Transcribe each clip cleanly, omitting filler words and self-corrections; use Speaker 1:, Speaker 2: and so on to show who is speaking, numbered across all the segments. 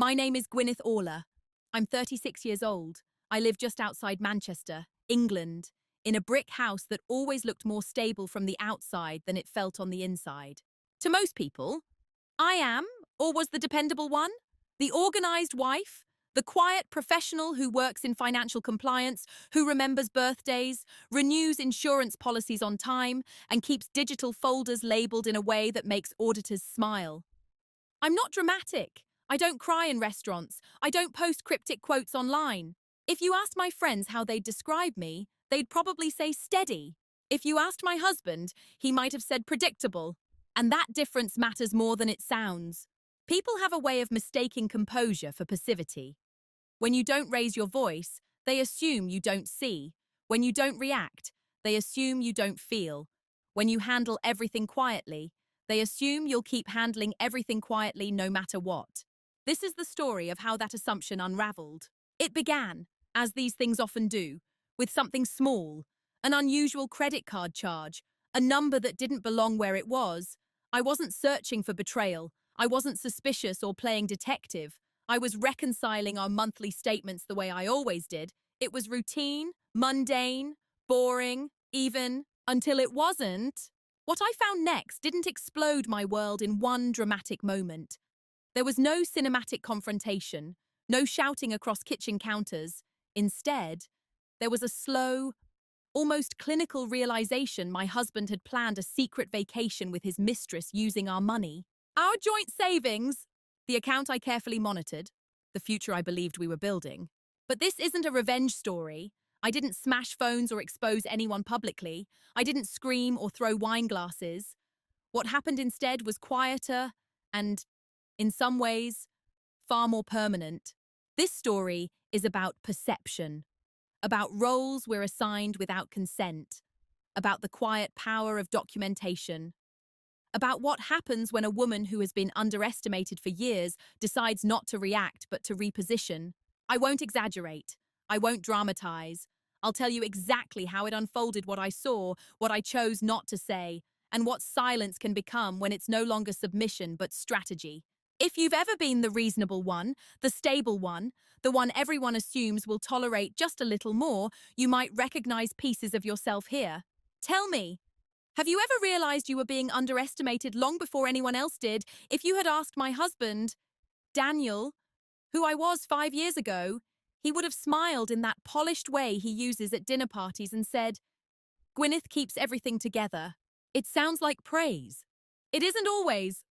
Speaker 1: My name is Gwyneth Orla. I'm 36 years old. I live just outside Manchester, England, in a brick house that always looked more stable from the outside than it felt on the inside. To most people, I am, or was the dependable one, the organised wife, the quiet professional who works in financial compliance, who remembers birthdays, renews insurance policies on time, and keeps digital folders labelled in a way that makes auditors smile. I'm not dramatic. I don't cry in restaurants. I don't post cryptic quotes online. If you asked my friends how they'd describe me, they'd probably say steady. If you asked my husband, he might have said predictable. And that difference matters more than it sounds. People have a way of mistaking composure for passivity. When you don't raise your voice, they assume you don't see. When you don't react, they assume you don't feel. When you handle everything quietly, they assume you'll keep handling everything quietly no matter what. This is the story of how that assumption unraveled. It began, as these things often do, with something small, an unusual credit card charge, a number that didn't belong where it was. I wasn't searching for betrayal. I wasn't suspicious or playing detective. I was reconciling our monthly statements the way I always did. It was routine, mundane, boring, even, until it wasn't. What I found next didn't explode my world in one dramatic moment. There was no cinematic confrontation, no shouting across kitchen counters. Instead, there was a slow, almost clinical realization my husband had planned a secret vacation with his mistress using our money. Our joint savings, the account I carefully monitored, the future I believed we were building. But this isn't a revenge story. I didn't smash phones or expose anyone publicly. I didn't scream or throw wine glasses. What happened instead was quieter and, in some ways, far more permanent. This story is about perception, about roles we're assigned without consent, about the quiet power of documentation, about what happens when a woman who has been underestimated for years decides not to react but to reposition. I won't exaggerate. I won't dramatize. I'll tell you exactly how it unfolded, what I saw, what I chose not to say, and what silence can become when it's no longer submission but strategy. If you've ever been the reasonable one, the stable one, the one everyone assumes will tolerate just a little more, you might recognize pieces of yourself here. Tell me, have you ever realized you were being underestimated long before anyone else did? If you had asked my husband, Daniel, who I was 5 years ago, he would have smiled in that polished way he uses at dinner parties and said, Gwyneth keeps everything together. It sounds like praise. It isn't always.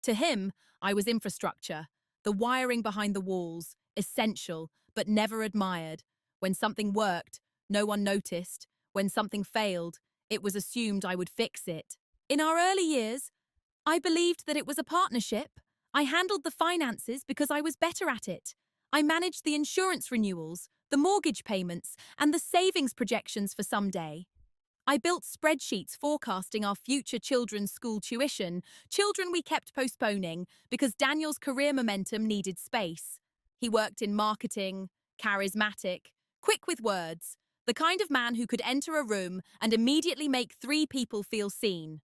Speaker 1: To him, I was infrastructure, the wiring behind the walls, essential, but never admired. When something worked, no one noticed. When something failed, it was assumed I would fix it. In our early years, I believed that it was a partnership. I handled the finances because I was better at it. I managed the insurance renewals, the mortgage payments, and the savings projections for someday. I built spreadsheets forecasting our future children's school tuition, children we kept postponing because Daniel's career momentum needed space. He worked in marketing, charismatic, quick with words, the kind of man who could enter a room and immediately make 3 people feel seen.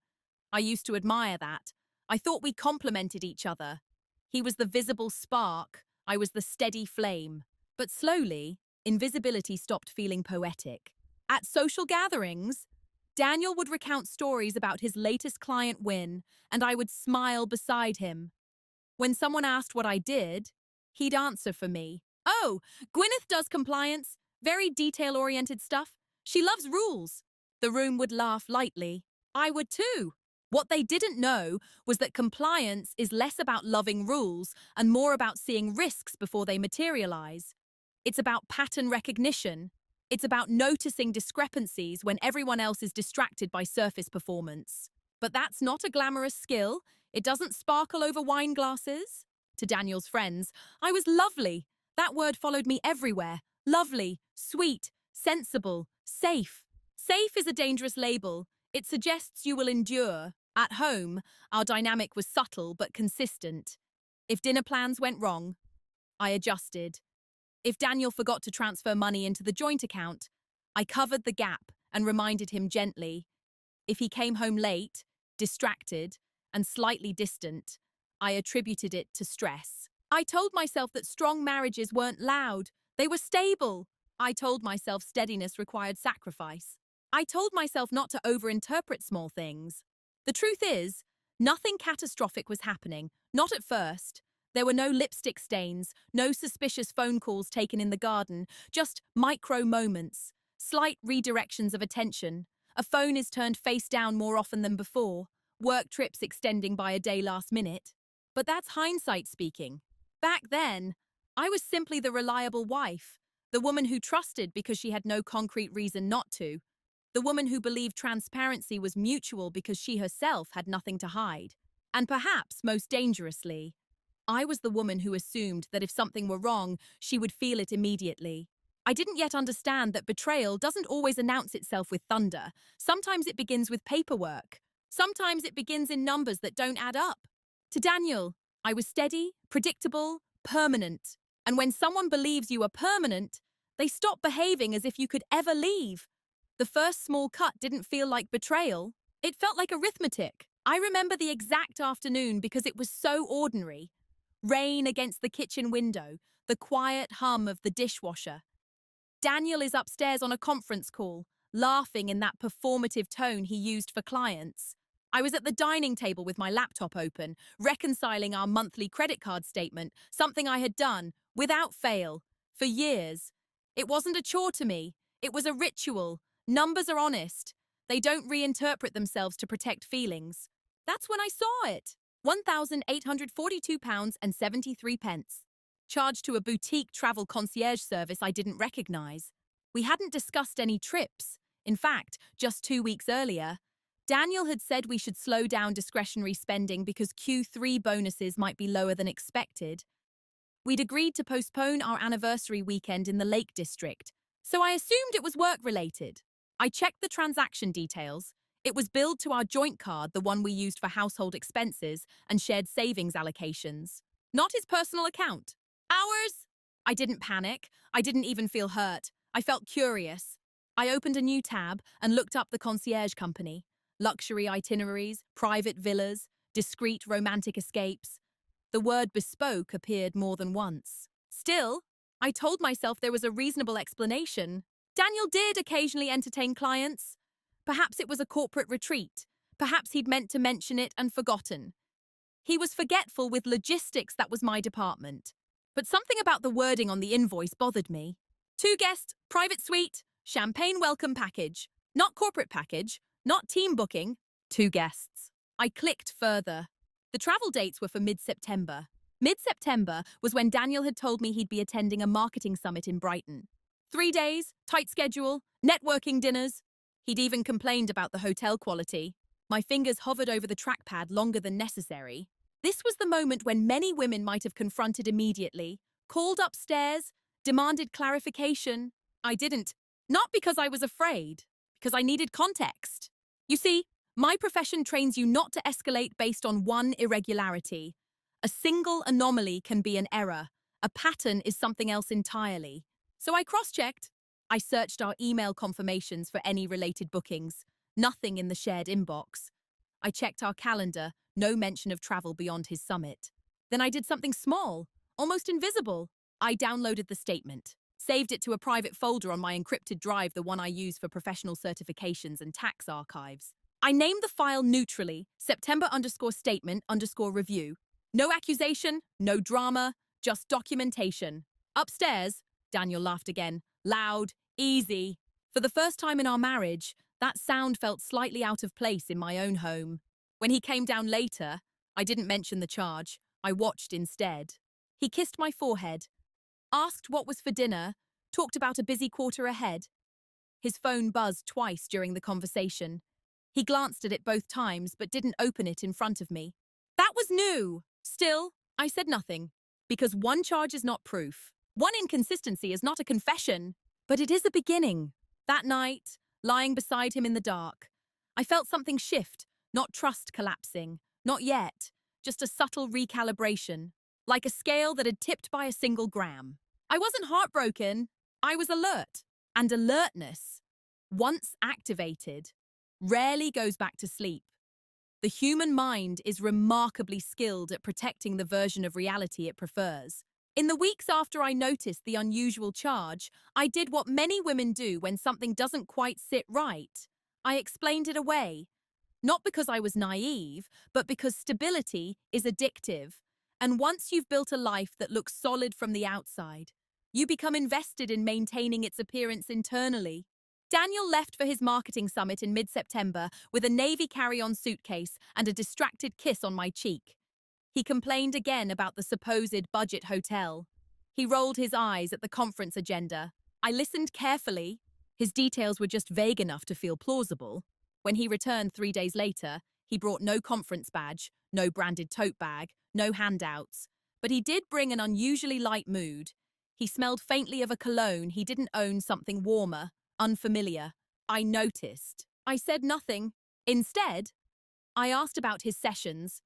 Speaker 1: I used to admire that. I thought we complemented each other. He was the visible spark, I was the steady flame. But slowly, invisibility stopped feeling poetic. At social gatherings, Daniel would recount stories about his latest client win, and I would smile beside him. When someone asked what I did, he'd answer for me. Oh, Gwyneth does compliance, very detail-oriented stuff. She loves rules. The room would laugh lightly. I would too. What they didn't know was that compliance is less about loving rules and more about seeing risks before they materialize. It's about pattern recognition. It's about noticing discrepancies when everyone else is distracted by surface performance. But that's not a glamorous skill. It doesn't sparkle over wine glasses. To Daniel's friends, I was lovely. That word followed me everywhere. Lovely, sweet, sensible, safe. Safe is a dangerous label. It suggests you will endure. At home, our dynamic was subtle but consistent. If dinner plans went wrong, I adjusted. If Daniel forgot to transfer money into the joint account, I covered the gap and reminded him gently. If he came home late, distracted, and slightly distant, I attributed it to stress. I told myself that strong marriages weren't loud, they were stable. I told myself steadiness required sacrifice. I told myself not to overinterpret small things. The truth is, nothing catastrophic was happening, not at first. There were no lipstick stains, no suspicious phone calls taken in the garden, just micro moments, slight redirections of attention. A phone is turned face down more often than before, work trips extending by a day last minute. But that's hindsight speaking. Back then, I was simply the reliable wife, the woman who trusted because she had no concrete reason not to, the woman who believed transparency was mutual because she herself had nothing to hide. And perhaps most dangerously, I was the woman who assumed that if something were wrong, she would feel it immediately. I didn't yet understand that betrayal doesn't always announce itself with thunder. Sometimes it begins with paperwork. Sometimes it begins in numbers that don't add up. To Daniel, I was steady, predictable, permanent. And when someone believes you are permanent, they stop behaving as if you could ever leave. The first small cut didn't feel like betrayal. It felt like arithmetic. I remember the exact afternoon because it was so ordinary. Rain against the kitchen window, the quiet hum of the dishwasher. Daniel is upstairs on a conference call, laughing in that performative tone he used for clients. I was at the dining table with my laptop open, reconciling our monthly credit card statement, something I had done, without fail, for years. It wasn't a chore to me. It was a ritual. Numbers are honest. They don't reinterpret themselves to protect feelings. That's when I saw it. £1,842.73. Charged to a boutique travel concierge service I didn't recognise. We hadn't discussed any trips. In fact, just 2 weeks earlier, Daniel had said we should slow down discretionary spending because Q3 bonuses might be lower than expected. We'd agreed to postpone our anniversary weekend in the Lake District, so I assumed it was work-related. I checked the transaction details. It was billed to our joint card, the one we used for household expenses and shared savings allocations. Not his personal account. Ours? I didn't panic. I didn't even feel hurt. I felt curious. I opened a new tab and looked up the concierge company. Luxury itineraries, private villas, discreet romantic escapes. The word bespoke appeared more than once. Still, I told myself there was a reasonable explanation. Daniel did occasionally entertain clients. Perhaps it was a corporate retreat. Perhaps he'd meant to mention it and forgotten. He was forgetful with logistics, that was my department. But something about the wording on the invoice bothered me. 2 guest, private suite, champagne welcome package. Not corporate package, not team booking, 2 guests. I clicked further. The travel dates were for mid-September. Mid-September was when Daniel had told me he'd be attending a marketing summit in Brighton. 3 days, tight schedule, networking dinners. He'd even complained about the hotel quality. My fingers hovered over the trackpad longer than necessary. This was the moment when many women might have confronted immediately, called upstairs, demanded clarification. I didn't. Not because I was afraid, because I needed context. You see, my profession trains you not to escalate based on one irregularity. A single anomaly can be an error. A pattern is something else entirely. So I cross-checked. I searched our email confirmations for any related bookings. Nothing in the shared inbox. I checked our calendar, no mention of travel beyond his summit. Then I did something small, almost invisible. I downloaded the statement, saved it to a private folder on my encrypted drive, the one I use for professional certifications and tax archives. I named the file neutrally, September_statement_review. No accusation, no drama, just documentation. Upstairs, Daniel laughed again, loud, easy. For the first time in our marriage, that sound felt slightly out of place in my own home. When he came down later, I didn't mention the charge. I watched instead. He kissed my forehead, asked what was for dinner, talked about a busy quarter ahead. His phone buzzed twice during the conversation. He glanced at it both times but didn't open it in front of me. That was new. Still, I said nothing, because one charge is not proof. One inconsistency is not a confession, but it is a beginning. That night, lying beside him in the dark, I felt something shift, not trust collapsing, not yet, just a subtle recalibration, like a scale that had tipped by a single gram. I wasn't heartbroken, I was alert, and alertness, once activated, rarely goes back to sleep. The human mind is remarkably skilled at protecting the version of reality it prefers. In the weeks after I noticed the unusual charge, I did what many women do when something doesn't quite sit right. I explained it away. Not because I was naive, but because stability is addictive. And once you've built a life that looks solid from the outside, you become invested in maintaining its appearance internally. Daniel left for his marketing summit in mid-September with a navy carry-on suitcase and a distracted kiss on my cheek. He complained again about the supposed budget hotel. He rolled his eyes at the conference agenda. I listened carefully. His details were just vague enough to feel plausible. When he returned 3 days later, he brought no conference badge, no branded tote bag, no handouts. But he did bring an unusually light mood. He smelled faintly of a cologne he didn't own, something warmer, unfamiliar. I noticed. I said nothing. Instead, I asked about his sessions.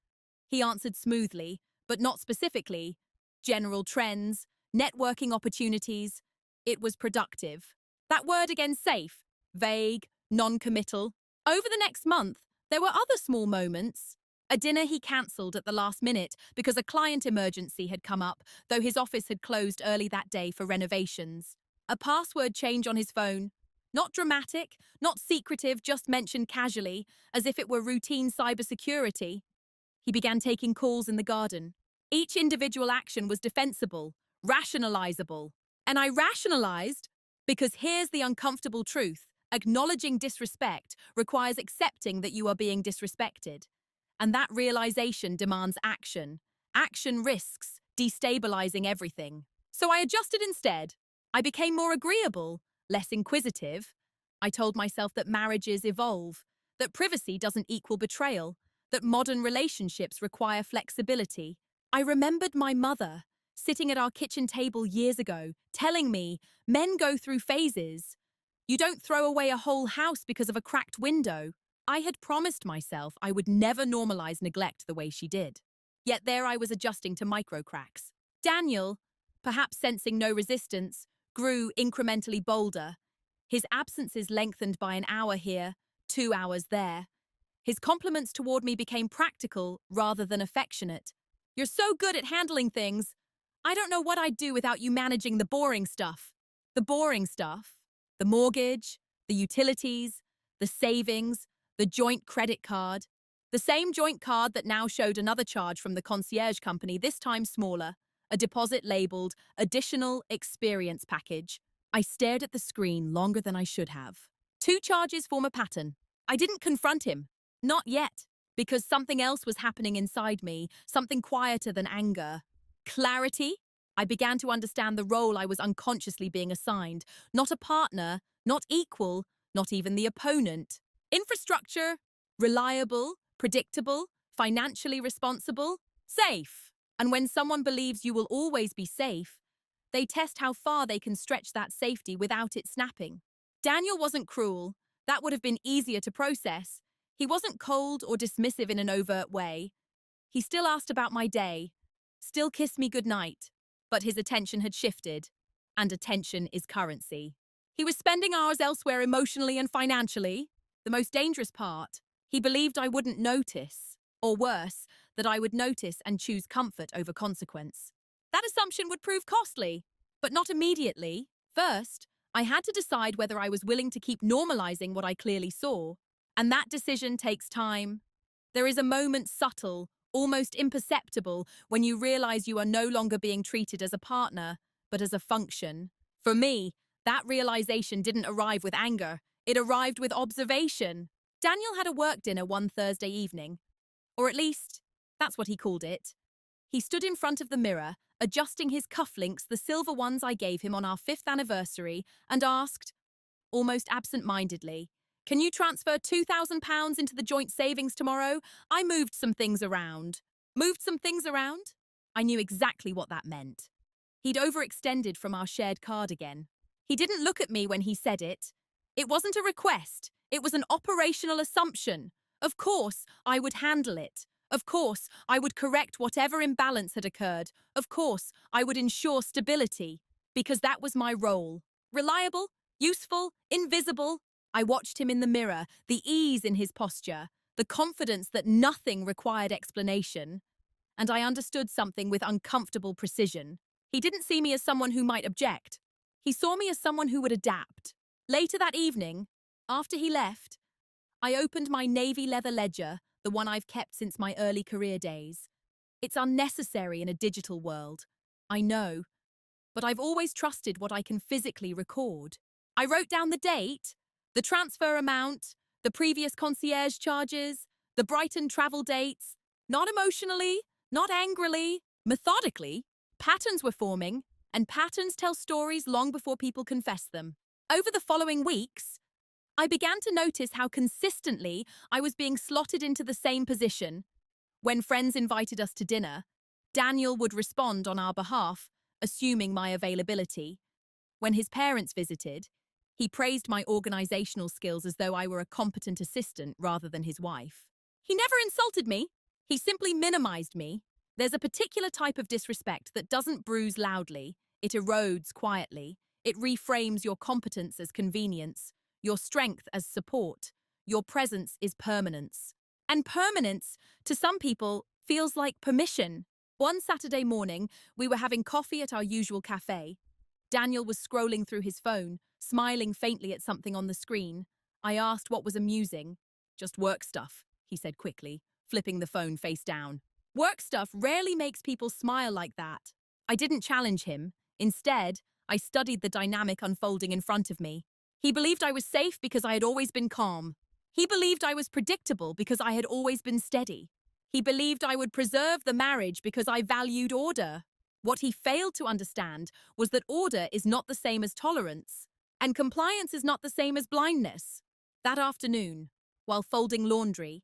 Speaker 1: He answered smoothly, but not specifically. General trends, networking opportunities. It was productive. That word again, safe, vague, non-committal. Over the next month, there were other small moments. A dinner he cancelled at the last minute because a client emergency had come up, though his office had closed early that day for renovations. A password change on his phone. Not dramatic, not secretive, just mentioned casually, as if it were routine cybersecurity. He began taking calls in the garden. Each individual action was defensible, rationalizable. And I rationalized because here's the uncomfortable truth. Acknowledging disrespect requires accepting that you are being disrespected. And that realization demands action. Action risks destabilizing everything. So I adjusted instead. I became more agreeable, less inquisitive. I told myself that marriages evolve, that privacy doesn't equal betrayal, that modern relationships require flexibility. I remembered my mother, sitting at our kitchen table years ago, telling me, men go through phases. You don't throw away a whole house because of a cracked window. I had promised myself I would never normalize neglect the way she did. Yet there I was adjusting to micro cracks. Daniel, perhaps sensing no resistance, grew incrementally bolder. His absences lengthened by an hour here, 2 hours there. His compliments toward me became practical rather than affectionate. You're so good at handling things. I don't know what I'd do without you managing the boring stuff. The boring stuff. The mortgage, the utilities, the savings, the joint credit card. The same joint card that now showed another charge from the concierge company, this time smaller. A deposit labeled Additional Experience Package. I stared at the screen longer than I should have. 2 charges form a pattern. I didn't confront him. Not yet. Because something else was happening inside me, something quieter than anger. Clarity? I began to understand the role I was unconsciously being assigned. Not a partner, not equal, not even the opponent. Infrastructure? Reliable, predictable, financially responsible, safe. And when someone believes you will always be safe, they test how far they can stretch that safety without it snapping. Daniel wasn't cruel. That would have been easier to process. He wasn't cold or dismissive in an overt way. He still asked about my day, still kissed me goodnight, but his attention had shifted, and attention is currency. He was spending hours elsewhere emotionally and financially. The most dangerous part, he believed I wouldn't notice, or worse, that I would notice and choose comfort over consequence. That assumption would prove costly, but not immediately. First, I had to decide whether I was willing to keep normalizing what I clearly saw, and that decision takes time. There is a moment subtle, almost imperceptible, when you realize you are no longer being treated as a partner, but as a function. For me, that realization didn't arrive with anger. It arrived with observation. Daniel had a work dinner one Thursday evening, or at least, that's what he called it. He stood in front of the mirror, adjusting his cufflinks, the silver ones I gave him on our 5th anniversary, and asked, almost absent-mindedly, "Can you transfer £2,000 into the joint savings tomorrow? I moved some things around." Moved some things around? I knew exactly what that meant. He'd overextended from our shared card again. He didn't look at me when he said it. It wasn't a request. It was an operational assumption. Of course, I would handle it. Of course, I would correct whatever imbalance had occurred. Of course, I would ensure stability. Because that was my role. Reliable, useful, invisible. I watched him in the mirror, the ease in his posture, the confidence that nothing required explanation, and I understood something with uncomfortable precision. He didn't see me as someone who might object. He saw me as someone who would adapt. Later that evening, after he left, I opened my navy leather ledger, the one I've kept since my early career days. It's unnecessary in a digital world, I know, but I've always trusted what I can physically record. I wrote down the date, the transfer amount, the previous concierge charges, the Brighton travel dates, not emotionally, not angrily, methodically. Patterns were forming, and patterns tell stories long before people confess them. Over the following weeks, I began to notice how consistently I was being slotted into the same position. When friends invited us to dinner, Daniel would respond on our behalf, assuming my availability. When his parents visited, he praised my organizational skills as though I were a competent assistant rather than his wife. He never insulted me. He simply minimized me. There's a particular type of disrespect that doesn't bruise loudly. It erodes quietly. It reframes your competence as convenience, your strength as support. Your presence is permanence. And permanence, to some people, feels like permission. One Saturday morning, we were having coffee at our usual cafe. Daniel was scrolling through his phone, smiling faintly at something on the screen. I asked what was amusing. Just work stuff, he said quickly, flipping the phone face down. Work stuff rarely makes people smile like that. I didn't challenge him. Instead, I studied the dynamic unfolding in front of me. He believed I was safe because I had always been calm. He believed I was predictable because I had always been steady. He believed I would preserve the marriage because I valued order. What he failed to understand was that order is not the same as tolerance, and compliance is not the same as blindness. That afternoon, while folding laundry,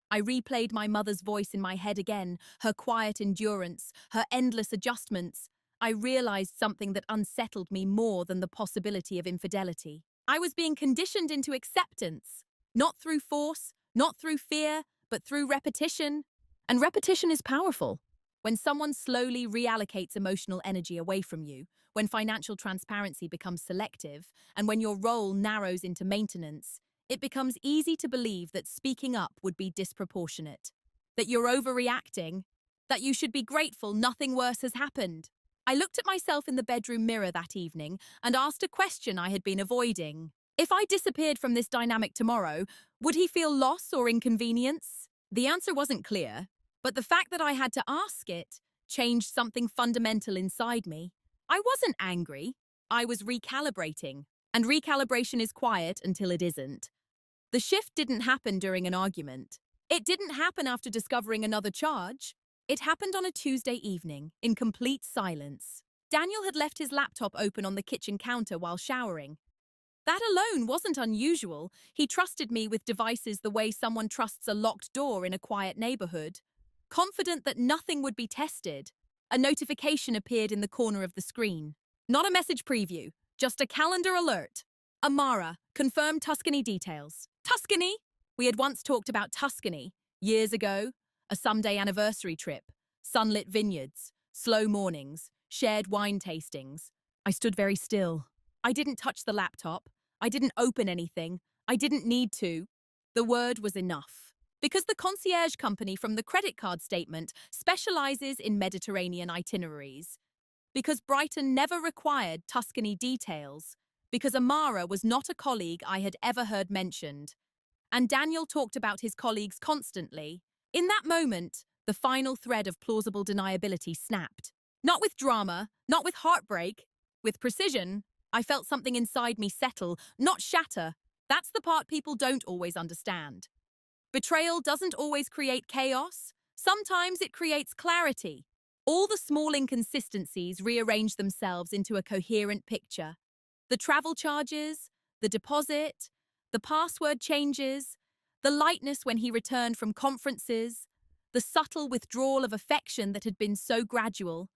Speaker 1: I replayed my mother's voice in my head again, her quiet endurance, her endless adjustments. I realized something that unsettled me more than the possibility of infidelity. I was being conditioned into acceptance, not through force, not through fear, but through repetition. And repetition is powerful. When someone slowly reallocates emotional energy away from you, when financial transparency becomes selective, and when your role narrows into maintenance, it becomes easy to believe that speaking up would be disproportionate, that you're overreacting, that you should be grateful nothing worse has happened. I looked at myself in the bedroom mirror that evening and asked a question I had been avoiding. If I disappeared from this dynamic tomorrow, would he feel loss or inconvenience? The answer wasn't clear, but the fact that I had to ask it changed something fundamental inside me. I wasn't angry. I was recalibrating, and recalibration is quiet until it isn't. The shift didn't happen during an argument. It didn't happen after discovering another charge. It happened on a Tuesday evening, in complete silence. Daniel had left his laptop open on the kitchen counter while showering. That alone wasn't unusual. He trusted me with devices the way someone trusts a locked door in a quiet neighborhood. Confident that nothing would be tested, a notification appeared in the corner of the screen. Not a message preview, just a calendar alert. Amara, confirmed Tuscany details. Tuscany? We had once talked about Tuscany, years ago. A someday anniversary trip, sunlit vineyards, slow mornings, shared wine tastings. I stood very still. I didn't touch the laptop. I didn't open anything. I didn't need to. The word was enough. Because the concierge company from the credit card statement specializes in Mediterranean itineraries. Because Brighton never required Tuscany details. Because Amara was not a colleague I had ever heard mentioned. And Daniel talked about his colleagues constantly. In that moment, the final thread of plausible deniability snapped. Not with drama, not with heartbreak, with precision. I felt something inside me settle, not shatter. That's the part people don't always understand. Betrayal doesn't always create chaos. Sometimes it creates clarity. All the small inconsistencies rearrange themselves into a coherent picture. The travel charges, the deposit, the password changes, the lightness when he returned from conferences, the subtle withdrawal of affection that had been so gradual.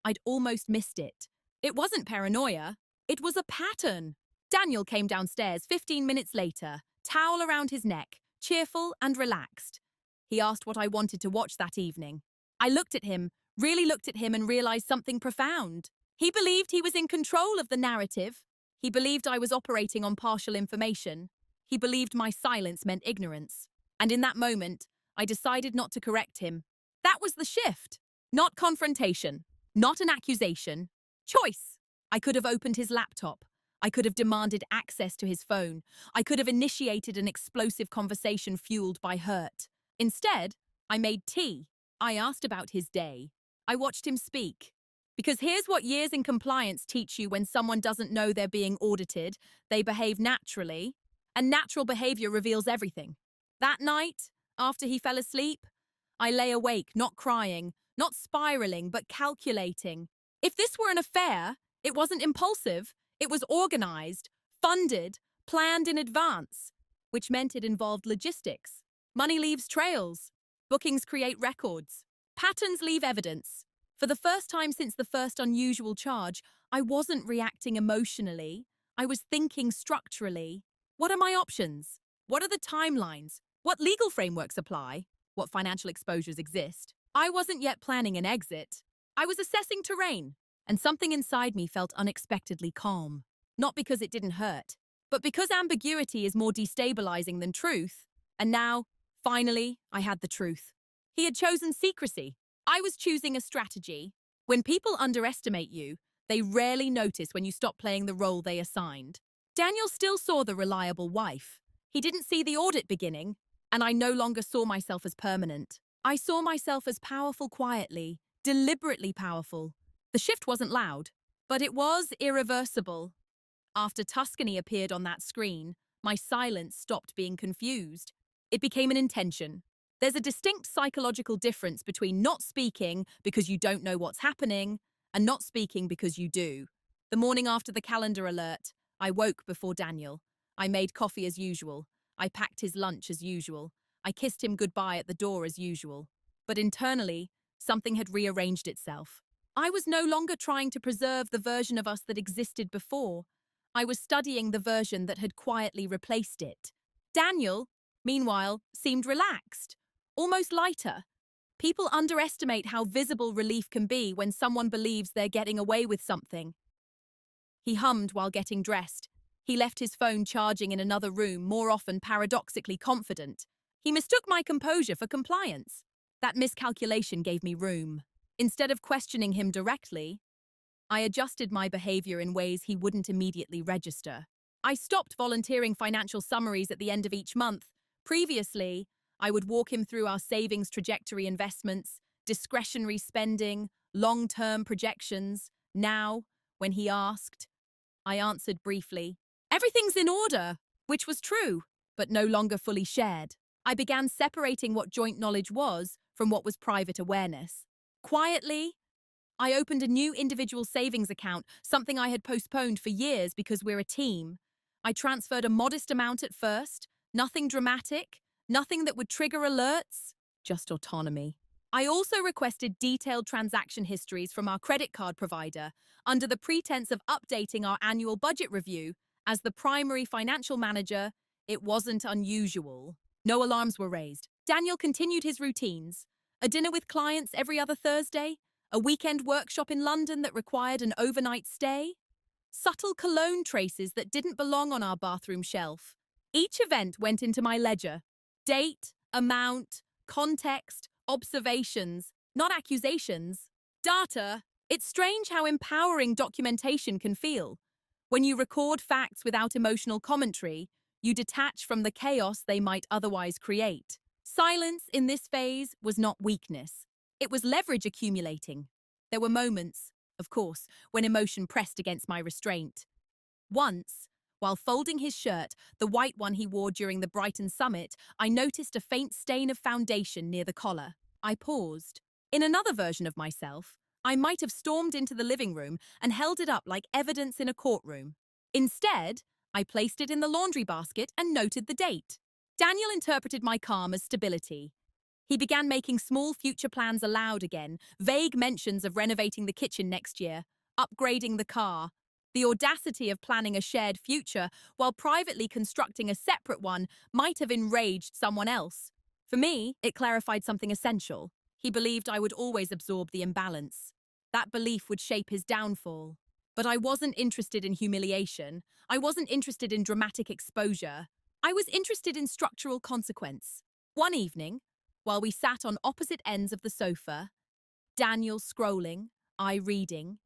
Speaker 1: I'd almost missed it. It wasn't paranoia. It was a pattern. Daniel came downstairs 15 minutes later, towel around his neck, cheerful and relaxed. He asked what I wanted to watch that evening. I looked at him, really looked at him and realized something profound. He believed he was in control of the narrative. He believed I was operating on partial information. He believed my silence meant ignorance. And in that moment, I decided not to correct him. That was the shift. Not confrontation, not an accusation. Choice. I could have opened his laptop. I could have demanded access to his phone. I could have initiated an explosive conversation fueled by hurt. Instead, I made tea. I asked about his day. I watched him speak. Because here's what years in compliance teach you: when someone doesn't know they're being audited, they behave naturally, and natural behavior reveals everything. That night, after he fell asleep, I lay awake, not crying, not spiraling, but calculating. If this were an affair, it wasn't impulsive, it was organized, funded, planned in advance, which meant it involved logistics. Money leaves trails. Bookings create records. Patterns leave evidence. For the first time since the first unusual charge, I wasn't reacting emotionally. I was thinking structurally. What are my options? What are the timelines? What legal frameworks apply? What financial exposures exist? I wasn't yet planning an exit. I was assessing terrain, and something inside me felt unexpectedly calm. Not because it didn't hurt, but because ambiguity is more destabilizing than truth. And now, finally, I had the truth. He had chosen secrecy. I was choosing a strategy. When people underestimate you, they rarely notice when you stop playing the role they assigned. Daniel still saw the reliable wife. He didn't see the audit beginning, and I no longer saw myself as permanent. I saw myself as powerful quietly, deliberately powerful. The shift wasn't loud, but it was irreversible. After Tuscany appeared on that screen, my silence stopped being confused. It became an intention. There's a distinct psychological difference between not speaking because you don't know what's happening and not speaking because you do. The morning after the calendar alert, I woke before Daniel. I made coffee as usual. I packed his lunch as usual. I kissed him goodbye at the door as usual. But internally, something had rearranged itself. I was no longer trying to preserve the version of us that existed before. I was studying the version that had quietly replaced it. Daniel, meanwhile, seemed relaxed, almost lighter. People underestimate how visible relief can be when someone believes they're getting away with something. He hummed while getting dressed. He left his phone charging in another room, more often paradoxically confident. He mistook my composure for compliance. That miscalculation gave me room. Instead of questioning him directly, I adjusted my behavior in ways he wouldn't immediately register. I stopped volunteering financial summaries at the end of each month. Previously, I would walk him through our savings trajectory, investments, discretionary spending, long-term projections. Now, when he asked, I answered briefly, "Everything's in order," which was true, but no longer fully shared. I began separating what joint knowledge was from what was private awareness. Quietly, I opened a new individual savings account, something I had postponed for years because we're a team. I transferred a modest amount at first, nothing dramatic, nothing that would trigger alerts, just autonomy. I also requested detailed transaction histories from our credit card provider under the pretense of updating our annual budget review. As the primary financial manager, it wasn't unusual. No alarms were raised. Daniel continued his routines. A dinner with clients every other Thursday, a weekend workshop in London that required an overnight stay, subtle cologne traces that didn't belong on our bathroom shelf. Each event went into my ledger. Date, amount, context, observations, not accusations. Data. It's strange how empowering documentation can feel. When you record facts without emotional commentary, you detach from the chaos they might otherwise create. Silence in this phase was not weakness. It was leverage accumulating. There were moments, of course, when emotion pressed against my restraint. Once, while folding his shirt, the white one he wore during the Brighton summit, I noticed a faint stain of foundation near the collar. I paused. In another version of myself, I might have stormed into the living room and held it up like evidence in a courtroom. Instead, I placed it in the laundry basket and noted the date. Daniel interpreted my calm as stability. He began making small future plans aloud again, vague mentions of renovating the kitchen next year, upgrading the car. The audacity of planning a shared future while privately constructing a separate one might have enraged someone else. For me, it clarified something essential. He believed I would always absorb the imbalance. That belief would shape his downfall. But I wasn't interested in humiliation. I wasn't interested in dramatic exposure. I was interested in structural consequence. One evening, while we sat on opposite ends of the sofa, Daniel scrolling, I reading,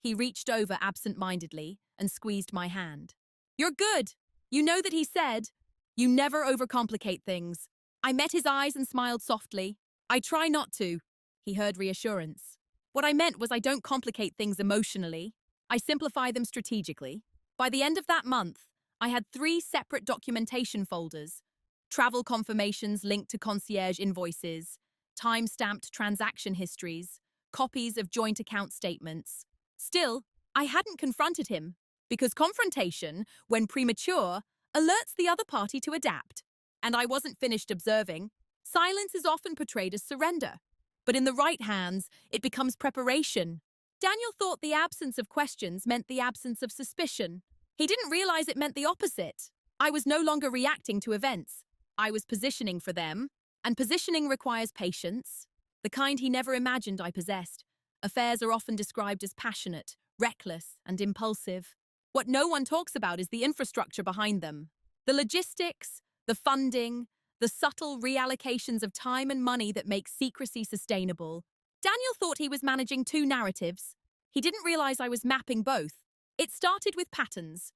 Speaker 1: he reached over absent-mindedly and squeezed my hand. "You're good. You know that he said, you never overcomplicate things." I met his eyes and smiled softly. "I try not to," he heard reassurance. What I meant was I don't complicate things emotionally. I simplify them strategically. By the end of that month, I had 3 separate documentation folders: travel confirmations linked to concierge invoices, time-stamped transaction histories, copies of joint account statements. Still, I hadn't confronted him, because confrontation, when premature, alerts the other party to adapt. And I wasn't finished observing. Silence is often portrayed as surrender, but in the right hands, it becomes preparation. Daniel thought the absence of questions meant the absence of suspicion. He didn't realize it meant the opposite. I was no longer reacting to events. I was positioning for them, and positioning requires patience, the kind he never imagined I possessed. Affairs are often described as passionate, reckless, and impulsive. What no one talks about is the infrastructure behind them. The logistics, the funding, the subtle reallocations of time and money that make secrecy sustainable. Daniel thought he was managing 2 narratives. He didn't realize I was mapping both. It started with patterns.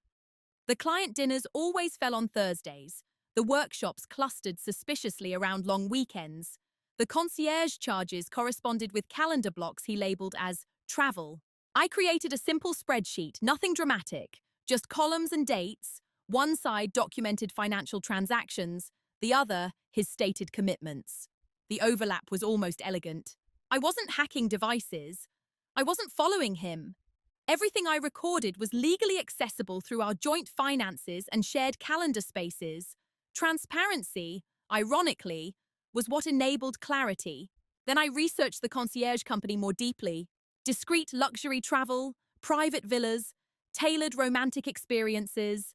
Speaker 1: The client dinners always fell on Thursdays. The workshops clustered suspiciously around long weekends. The concierge charges corresponded with calendar blocks he labeled as travel. I created a simple spreadsheet, nothing dramatic, just columns and dates. One side documented financial transactions, the other his stated commitments. The overlap was almost elegant. I wasn't hacking devices. I wasn't following him. Everything I recorded was legally accessible through our joint finances and shared calendar spaces. Transparency, ironically, was what enabled clarity. Then I researched the concierge company more deeply. Discreet luxury travel, private villas, tailored romantic experiences.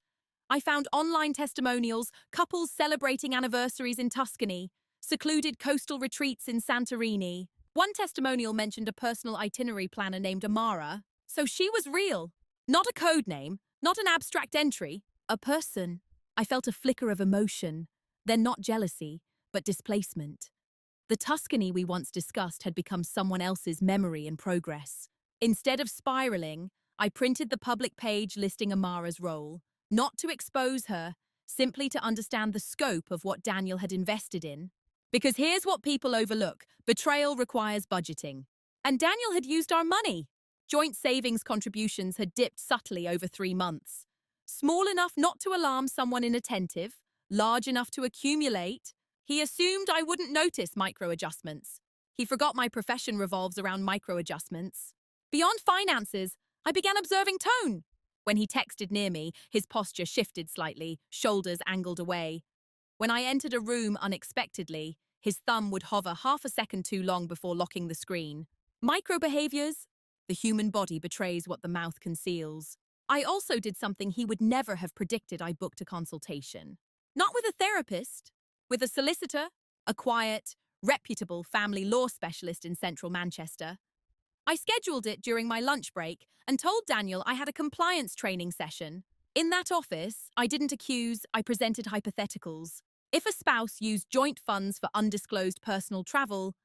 Speaker 1: I found online testimonials, couples celebrating anniversaries in Tuscany, secluded coastal retreats in Santorini. One testimonial mentioned a personal itinerary planner named Amara, so she was real. Not a code name, not an abstract entry, a person. I felt a flicker of emotion, then not jealousy, but displacement. The Tuscany we once discussed had become someone else's memory in progress. Instead of spiraling, I printed the public page listing Amara's role, not to expose her, simply to understand the scope of what Daniel had invested in. Because here's what people overlook: betrayal requires budgeting. And Daniel had used our money. Joint savings contributions had dipped subtly over 3 months. Small enough not to alarm someone inattentive, large enough to accumulate. He assumed I wouldn't notice micro-adjustments. He forgot my profession revolves around micro-adjustments. Beyond finances, I began observing tone. When he texted near me, his posture shifted slightly, shoulders angled away. When I entered a room unexpectedly, his thumb would hover half a second too long before locking the screen. Micro-behaviors? The human body betrays what the mouth conceals. I also did something he would never have predicted. I booked a consultation. Not with a therapist, with a solicitor, a quiet, reputable family law specialist in central Manchester. I scheduled it during my lunch break and told Daniel I had a compliance training session. In that office, I didn't accuse, I presented hypotheticals. If a spouse used joint funds for undisclosed personal travel,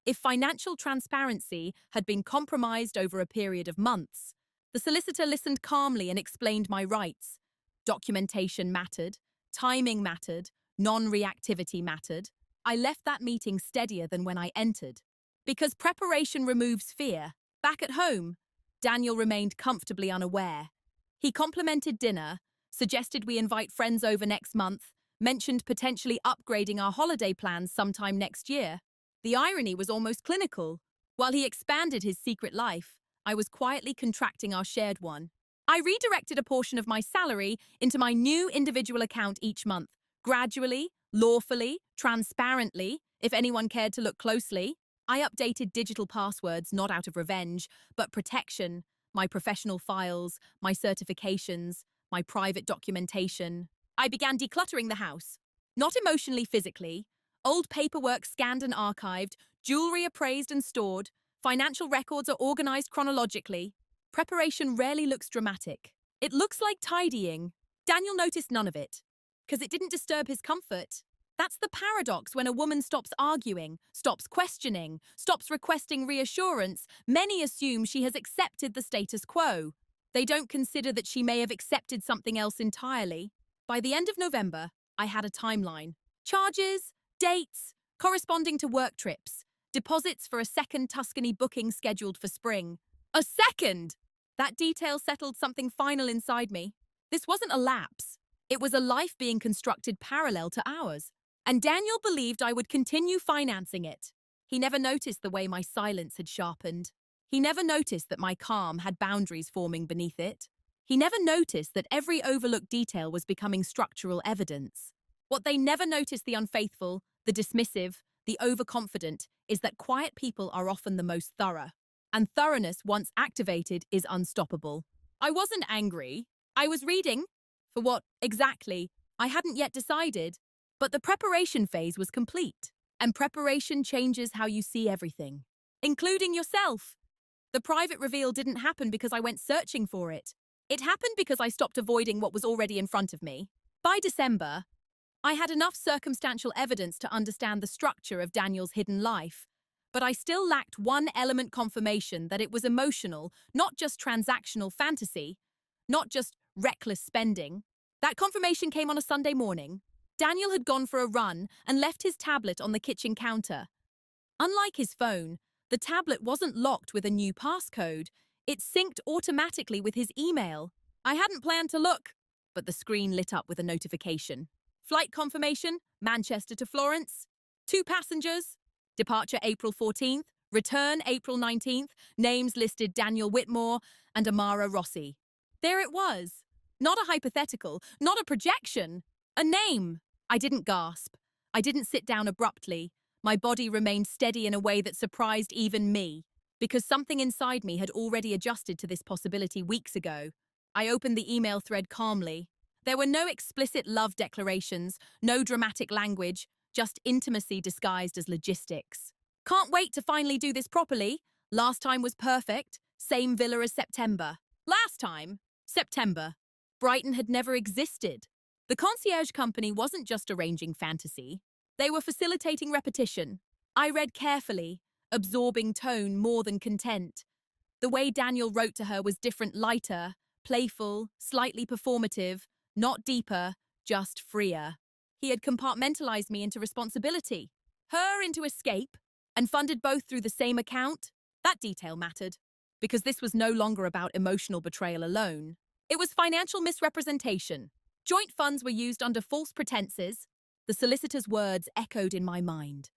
Speaker 1: if financial transparency had been compromised over a period of months, the solicitor listened calmly and explained my rights. Documentation mattered, timing mattered, non-reactivity mattered. I left that meeting steadier than when I entered. Because preparation removes fear. Back at home, Daniel remained comfortably unaware. He complimented dinner, suggested we invite friends over next month, mentioned potentially upgrading our holiday plans sometime next year. The irony was almost clinical. While he expanded his secret life, I was quietly contracting our shared one. I redirected a portion of my salary into my new individual account each month, gradually, lawfully, transparently, if anyone cared to look closely. I updated digital passwords not out of revenge, but protection, my professional files, my certifications, my private documentation. I began decluttering the house. Not emotionally, physically. Old paperwork scanned and archived, jewelry appraised and stored, financial records are organized chronologically. Preparation rarely looks dramatic. It looks like tidying. Daniel noticed none of it, because it didn't disturb his comfort. That's the paradox. When a woman stops arguing, stops questioning, stops requesting reassurance, many assume she has accepted the status quo. They don't consider that she may have accepted something else entirely. By the end of November, I had a timeline. Charges, dates, corresponding to work trips, deposits for a second Tuscany booking scheduled for spring. A second! That detail settled something final inside me. This wasn't a lapse. It was a life being constructed parallel to ours. And Daniel believed I would continue financing it. He never noticed the way my silence had sharpened. He never noticed that my calm had boundaries forming beneath it. He never noticed that every overlooked detail was becoming structural evidence. What they never noticed, the unfaithful, the dismissive, the overconfident, is that quiet people are often the most thorough. And thoroughness, once activated, is unstoppable. I wasn't angry. I was reading. For what, exactly, I hadn't yet decided. But the preparation phase was complete. And preparation changes how you see everything, including yourself. The private reveal didn't happen because I went searching for it. It happened because I stopped avoiding what was already in front of me. By December, I had enough circumstantial evidence to understand the structure of Daniel's hidden life, but I still lacked one element: confirmation that it was emotional, not just transactional fantasy, not just reckless spending. That confirmation came on a Sunday morning. Daniel had gone for a run and left his tablet on the kitchen counter. Unlike his phone, the tablet wasn't locked with a new passcode. It synced automatically with his email. I hadn't planned to look, but the screen lit up with a notification. Flight confirmation, Manchester to Florence. 2 passengers. Departure April 14th, return April 19th. Names listed: Daniel Whitmore and Amara Rossi. There it was. Not a hypothetical, not a projection. A name. I didn't gasp. I didn't sit down abruptly. My body remained steady in a way that surprised even me, because something inside me had already adjusted to this possibility weeks ago. I opened the email thread calmly. There were no explicit love declarations, no dramatic language, just intimacy disguised as logistics. Can't wait to finally do this properly. Last time was perfect. Same villa as September. Last time? September. Brighton had never existed. The concierge company wasn't just arranging fantasy. They were facilitating repetition. I read carefully, absorbing tone more than content. The way Daniel wrote to her was different: lighter, playful, slightly performative, not deeper, just freer. He had compartmentalized me into responsibility, her into escape, and funded both through the same account. That detail mattered, because this was no longer about emotional betrayal alone. It was financial misrepresentation. Joint funds were used under false pretenses. The solicitor's words echoed in my mind.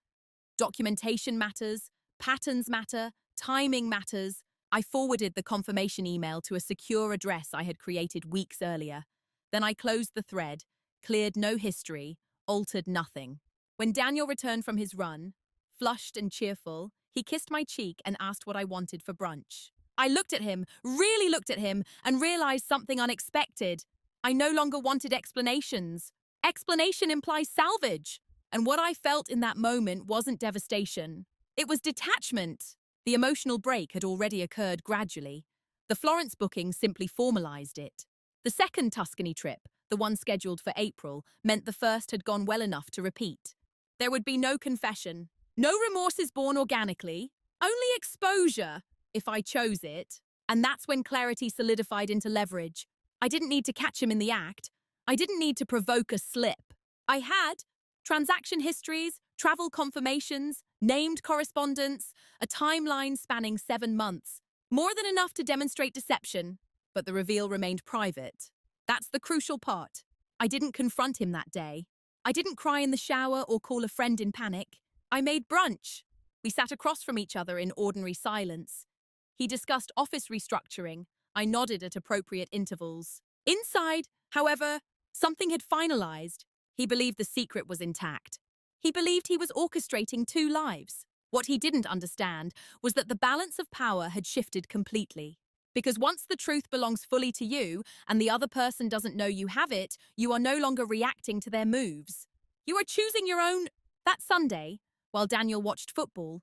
Speaker 1: Documentation matters, patterns matter, timing matters. I forwarded the confirmation email to a secure address I had created weeks earlier. Then I closed the thread, cleared no history, altered nothing. When Daniel returned from his run, flushed and cheerful, he kissed my cheek and asked what I wanted for brunch. I looked at him, really looked at him, and realized something unexpected. I no longer wanted explanations. Explanation implies salvage. And what I felt in that moment wasn't devastation. It was detachment. The emotional break had already occurred gradually. The Florence booking simply formalized it. The second Tuscany trip, the one scheduled for April, meant the first had gone well enough to repeat. There would be no confession, no remorses born organically, only exposure, if I chose it. And that's when clarity solidified into leverage. I didn't need to catch him in the act. I didn't need to provoke a slip. I had transaction histories, travel confirmations, named correspondence, a timeline spanning 7 months. More than enough to demonstrate deception, but the reveal remained private. That's the crucial part. I didn't confront him that day. I didn't cry in the shower or call a friend in panic. I made brunch. We sat across from each other in ordinary silence. He discussed office restructuring. I nodded at appropriate intervals. Inside, however, something had finalized. He believed the secret was intact. He believed he was orchestrating 2 lives. What he didn't understand was that the balance of power had shifted completely. Because once the truth belongs fully to you and the other person doesn't know you have it, you are no longer reacting to their moves. You are choosing your own. That Sunday, while Daniel watched football,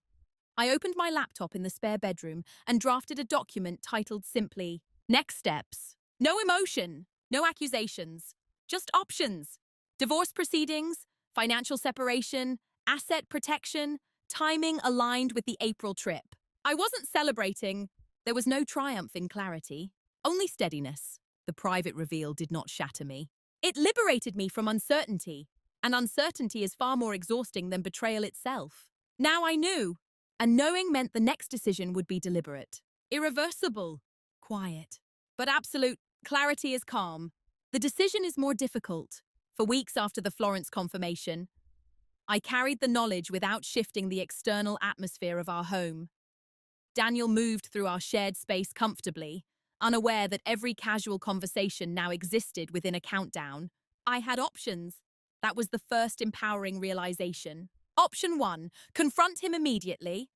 Speaker 1: I opened my laptop in the spare bedroom and drafted a document titled simply, Next Steps. No emotion, no accusations, just options. Divorce proceedings, financial separation, asset protection, timing aligned with the April trip. I wasn't celebrating. There was no triumph in clarity, only steadiness. The private reveal did not shatter me. It liberated me from uncertainty, and uncertainty is far more exhausting than betrayal itself. Now I knew, and knowing meant the next decision would be deliberate, irreversible, quiet. But absolute clarity is calm. The decision is more difficult. For weeks after the Florence confirmation, I carried the knowledge without shifting the external atmosphere of our home. Daniel moved through our shared space comfortably, unaware that every casual conversation now existed within a countdown. I had options. That was the first empowering realization. Option 1, confront him immediately.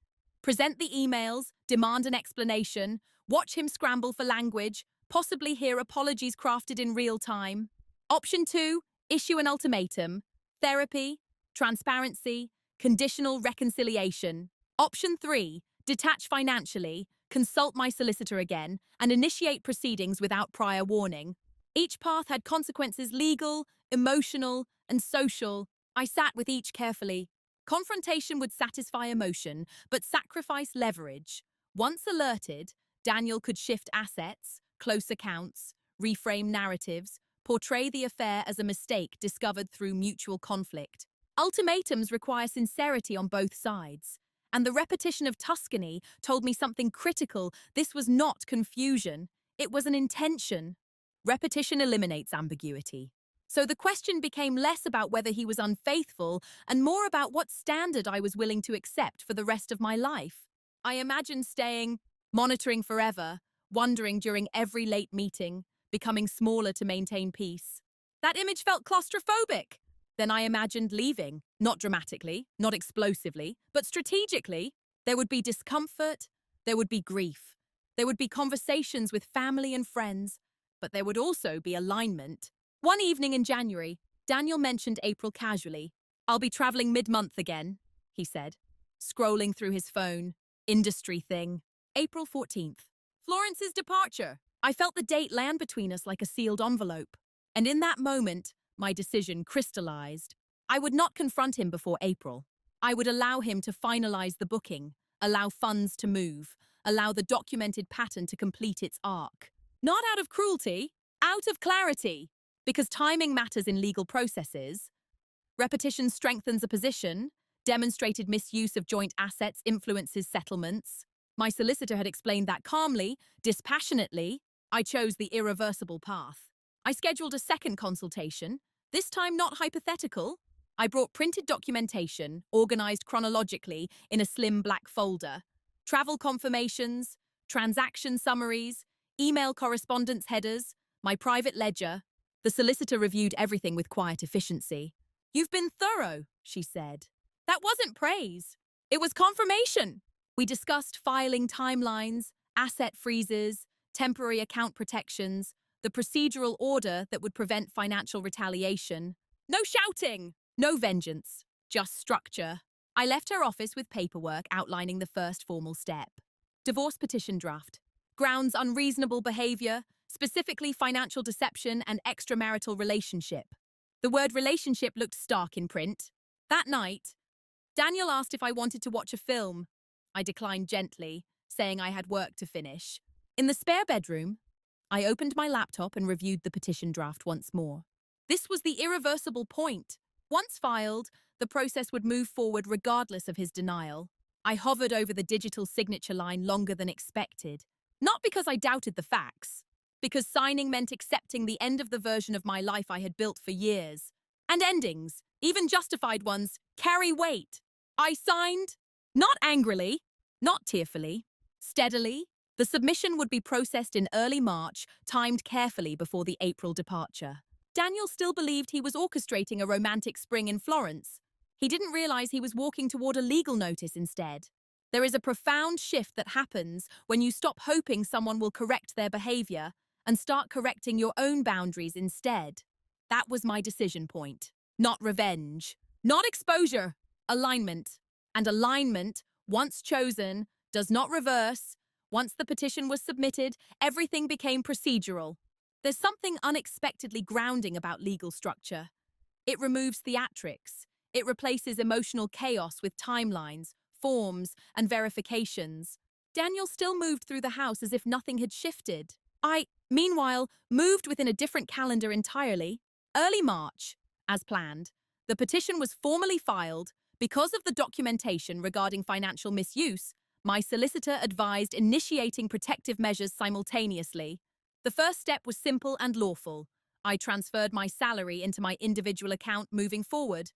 Speaker 1: Present the emails, demand an explanation, watch him scramble for language, possibly hear apologies crafted in real time. Option 2, issue an ultimatum. Therapy, transparency, conditional reconciliation. Option 3, detach financially, consult my solicitor again, and initiate proceedings without prior warning. Each path had consequences legal, emotional, and social. I sat with each carefully. Confrontation would satisfy emotion, but sacrifice leverage. Once alerted, Daniel could shift assets, close accounts, reframe narratives, portray the affair as a mistake discovered through mutual conflict. Ultimatums require sincerity on both sides. And the repetition of Tuscany told me something critical. This was not confusion. It was an intention. Repetition eliminates ambiguity. So the question became less about whether he was unfaithful and more about what standard I was willing to accept for the rest of my life. I imagined staying, monitoring forever, wondering during every late meeting, becoming smaller to maintain peace. That image felt claustrophobic. Then I imagined leaving, not dramatically, not explosively, but strategically. There would be discomfort, there would be grief, there would be conversations with family and friends, but there would also be alignment. One evening in January, Daniel mentioned April casually. "I'll be traveling mid-month again," he said, scrolling through his phone. Industry thing. April 14th. Florence's departure. I felt the date land between us like a sealed envelope. And in that moment, my decision crystallized. I would not confront him before April. I would allow him to finalize the booking, allow funds to move, allow the documented pattern to complete its arc. Not out of cruelty, out of clarity. Because timing matters in legal processes. Repetition strengthens a position. Demonstrated misuse of joint assets influences settlements. My solicitor had explained that calmly, dispassionately. I chose the irreversible path. I scheduled a second consultation, this time not hypothetical. I brought printed documentation, organized chronologically in a slim black folder. Travel confirmations, transaction summaries, email correspondence headers, my private ledger. The solicitor reviewed everything with quiet efficiency. "You've been thorough," she said. That wasn't praise. It was confirmation. We discussed filing timelines, asset freezes, temporary account protections, the procedural order that would prevent financial retaliation. No shouting, no vengeance, just structure. I left her office with paperwork outlining the first formal step. Divorce petition draft. Grounds unreasonable behavior, specifically financial deception and extramarital relationship. The word relationship looked stark in print. That night, Daniel asked if I wanted to watch a film. I declined gently, saying I had work to finish. In the spare bedroom, I opened my laptop and reviewed the petition draft once more. This was the irreversible point. Once filed, the process would move forward regardless of his denial. I hovered over the digital signature line longer than expected. Not because I doubted the facts, because signing meant accepting the end of the version of my life I had built for years. And endings, even justified ones, carry weight. I signed, not angrily, not tearfully, steadily. The submission would be processed in early March, timed carefully before the April departure. Daniel still believed he was orchestrating a romantic spring in Florence. He didn't realize he was walking toward a legal notice instead. There is a profound shift that happens when you stop hoping someone will correct their behavior and start correcting your own boundaries instead. That was my decision point. Not revenge. Not exposure. Alignment. And alignment, once chosen, does not reverse. Once the petition was submitted, everything became procedural. There's something unexpectedly grounding about legal structure. It removes theatrics. It replaces emotional chaos with timelines, forms, and verifications. Daniel still moved through the house as if nothing had shifted. Meanwhile, moved within a different calendar entirely. Early March, as planned, the petition was formally filed. Because of the documentation regarding financial misuse, my solicitor advised initiating protective measures simultaneously. The first step was simple and lawful. I transferred my salary into my individual account moving forward.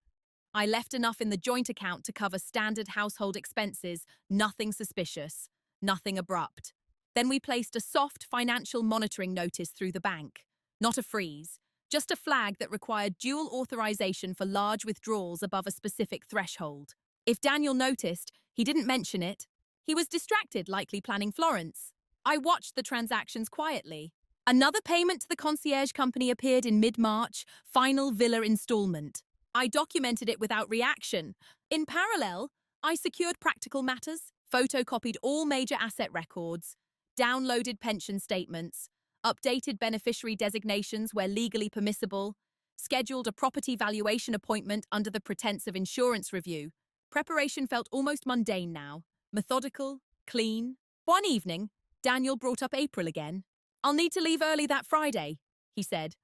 Speaker 1: I left enough in the joint account to cover standard household expenses, nothing suspicious, nothing abrupt. Then we placed a soft financial monitoring notice through the bank. Not a freeze, just a flag that required dual authorization for large withdrawals above a specific threshold. If Daniel noticed, he didn't mention it. He was distracted, likely planning Florence. I watched the transactions quietly. Another payment to the concierge company appeared in mid-March, final villa installment. I documented it without reaction. In parallel, I secured practical matters, photocopied all major asset records, downloaded pension statements, updated beneficiary designations where legally permissible, scheduled a property valuation appointment under the pretense of insurance review. Preparation felt almost mundane now, methodical, clean. One evening, Daniel brought up April again. "I'll need to leave early that Friday," he said.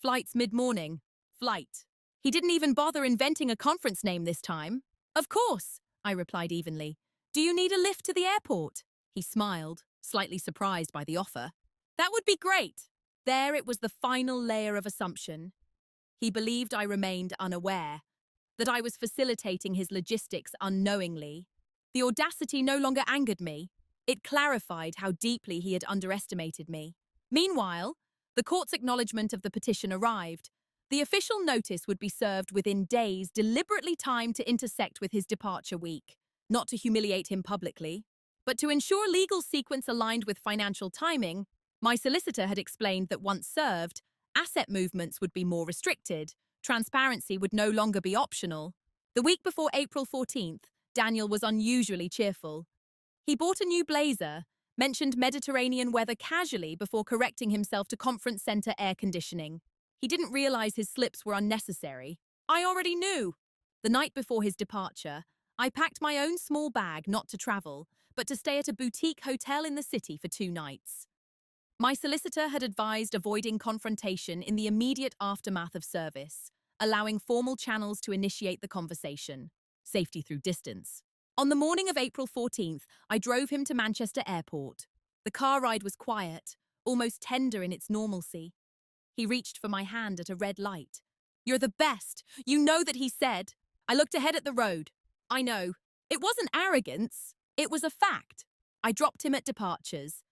Speaker 1: "Flight's mid-morning." Flight. He didn't even bother inventing a conference name this time. "Of course," I replied evenly. "Do you need a lift to the airport?" He smiled, slightly surprised by the offer. "That would be great." There it was, the final layer of assumption. He believed I remained unaware, that I was facilitating his logistics unknowingly. The audacity no longer angered me. It clarified how deeply he had underestimated me. Meanwhile, the court's acknowledgement of the petition arrived. The official notice would be served within days, deliberately timed to intersect with his departure week. Not to humiliate him publicly, but to ensure legal sequence aligned with financial timing. My solicitor had explained that once served, asset movements would be more restricted. Transparency would no longer be optional. The week before April 14th, Daniel was unusually cheerful. He bought a new blazer, mentioned Mediterranean weather casually before correcting himself to conference center air conditioning. He didn't realize his slips were unnecessary. I already knew. The night before his departure, I packed my own small bag not to travel, but to stay at a boutique hotel in the city for 2 nights. My solicitor had advised avoiding confrontation in the immediate aftermath of service, allowing formal channels to initiate the conversation. Safety through distance. On the morning of April 14th, I drove him to Manchester Airport. The car ride was quiet, almost tender in its normalcy. He reached for my hand at a red light. "You're the best. You know that," he said. I looked ahead at the road. I know. It wasn't arrogance. It was a fact. I dropped him at departures.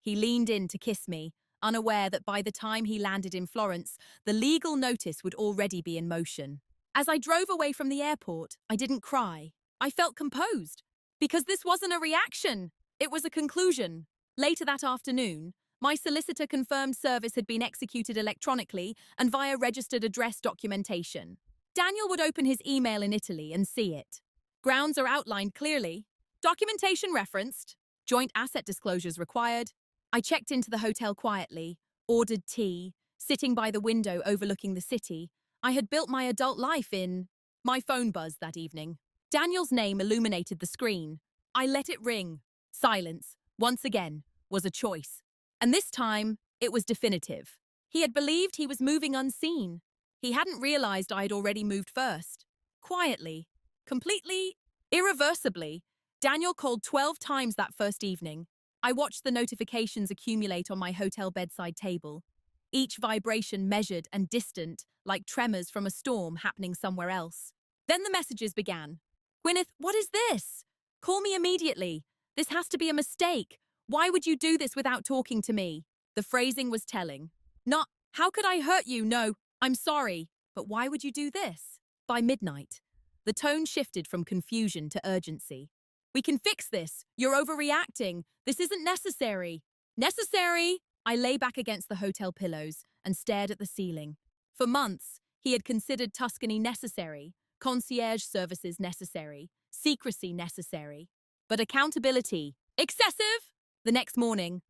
Speaker 1: He leaned in to kiss me, unaware that by the time he landed in Florence, the legal notice would already be in motion. As I drove away from the airport, I didn't cry. I felt composed. Because this wasn't a reaction. It was a conclusion. Later that afternoon, my solicitor confirmed service had been executed electronically and via registered address documentation. Daniel would open his email in Italy and see it. Grounds are outlined clearly. Documentation referenced. Joint asset disclosures required. I checked into the hotel quietly, ordered tea, sitting by the window overlooking the city. I had built my adult life in. My phone buzzed that evening. Daniel's name illuminated the screen. I let it ring. Silence, once again, was a choice. And this time, it was definitive. He had believed he was moving unseen. He hadn't realized I had already moved first. Quietly, completely, irreversibly, Daniel called 12 times that first evening. I watched the notifications accumulate on my hotel bedside table, each vibration measured and distant, like tremors from a storm happening somewhere else. Then the messages began. "Gwyneth, what is this? Call me immediately. This has to be a mistake. Why would you do this without talking to me?" The phrasing was telling. Not, "How could I hurt you?" No, "I'm sorry. But why would you do this?" By midnight, the tone shifted from confusion to urgency. "We can fix this. You're overreacting. This isn't necessary." Necessary! I lay back against the hotel pillows and stared at the ceiling. For months, he had considered Tuscany necessary, concierge services necessary, secrecy necessary. But accountability, excessive! The next morning,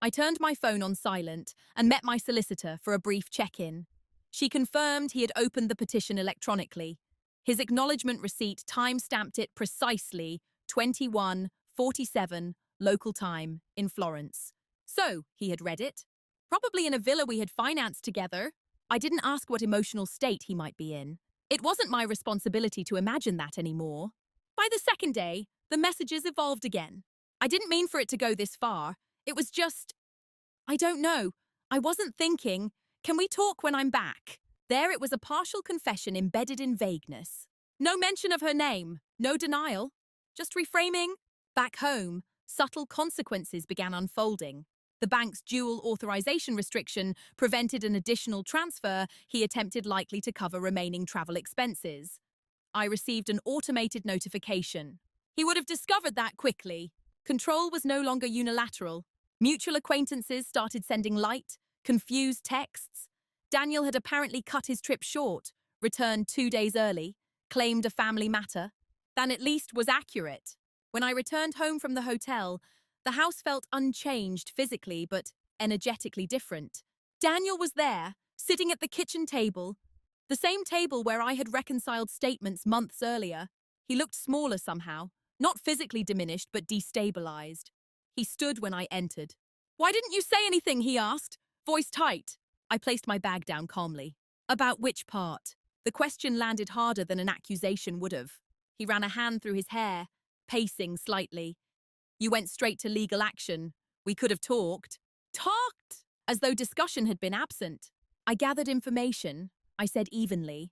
Speaker 1: I turned my phone on silent and met my solicitor for a brief check-in. She confirmed he had opened the petition electronically. His acknowledgement receipt time-stamped it precisely 21:47 local time in Florence. So, he had read it. Probably in a villa we had financed together. I didn't ask what emotional state he might be in. It wasn't my responsibility to imagine that anymore. By the second day, the messages evolved again. I didn't mean for it to go this far. It was just, I don't know. I wasn't thinking, can we talk when I'm back? There it was, a partial confession embedded in vagueness. No mention of her name, no denial. Just reframing. Back home, subtle consequences began unfolding. The bank's dual authorization restriction prevented an additional transfer he attempted, likely to cover remaining travel expenses. I received an automated notification. He would have discovered that quickly. Control was no longer unilateral. Mutual acquaintances started sending light, confused texts. Daniel had apparently cut his trip short, returned 2 days early, claimed a family matter. That at least was accurate. When I returned home from the hotel, the house felt unchanged physically, but energetically different. Daniel was there, sitting at the kitchen table, the same table where I had reconciled statements months earlier. He looked smaller somehow, not physically diminished, but destabilized. He stood when I entered. "Why didn't you say anything?" he asked, voice tight. I placed my bag down calmly. "About which part?" The question landed harder than an accusation would have. He ran a hand through his hair, pacing slightly. "You went straight to legal action. We could have talked." Talked! As though discussion had been absent. "I gathered information," I said evenly.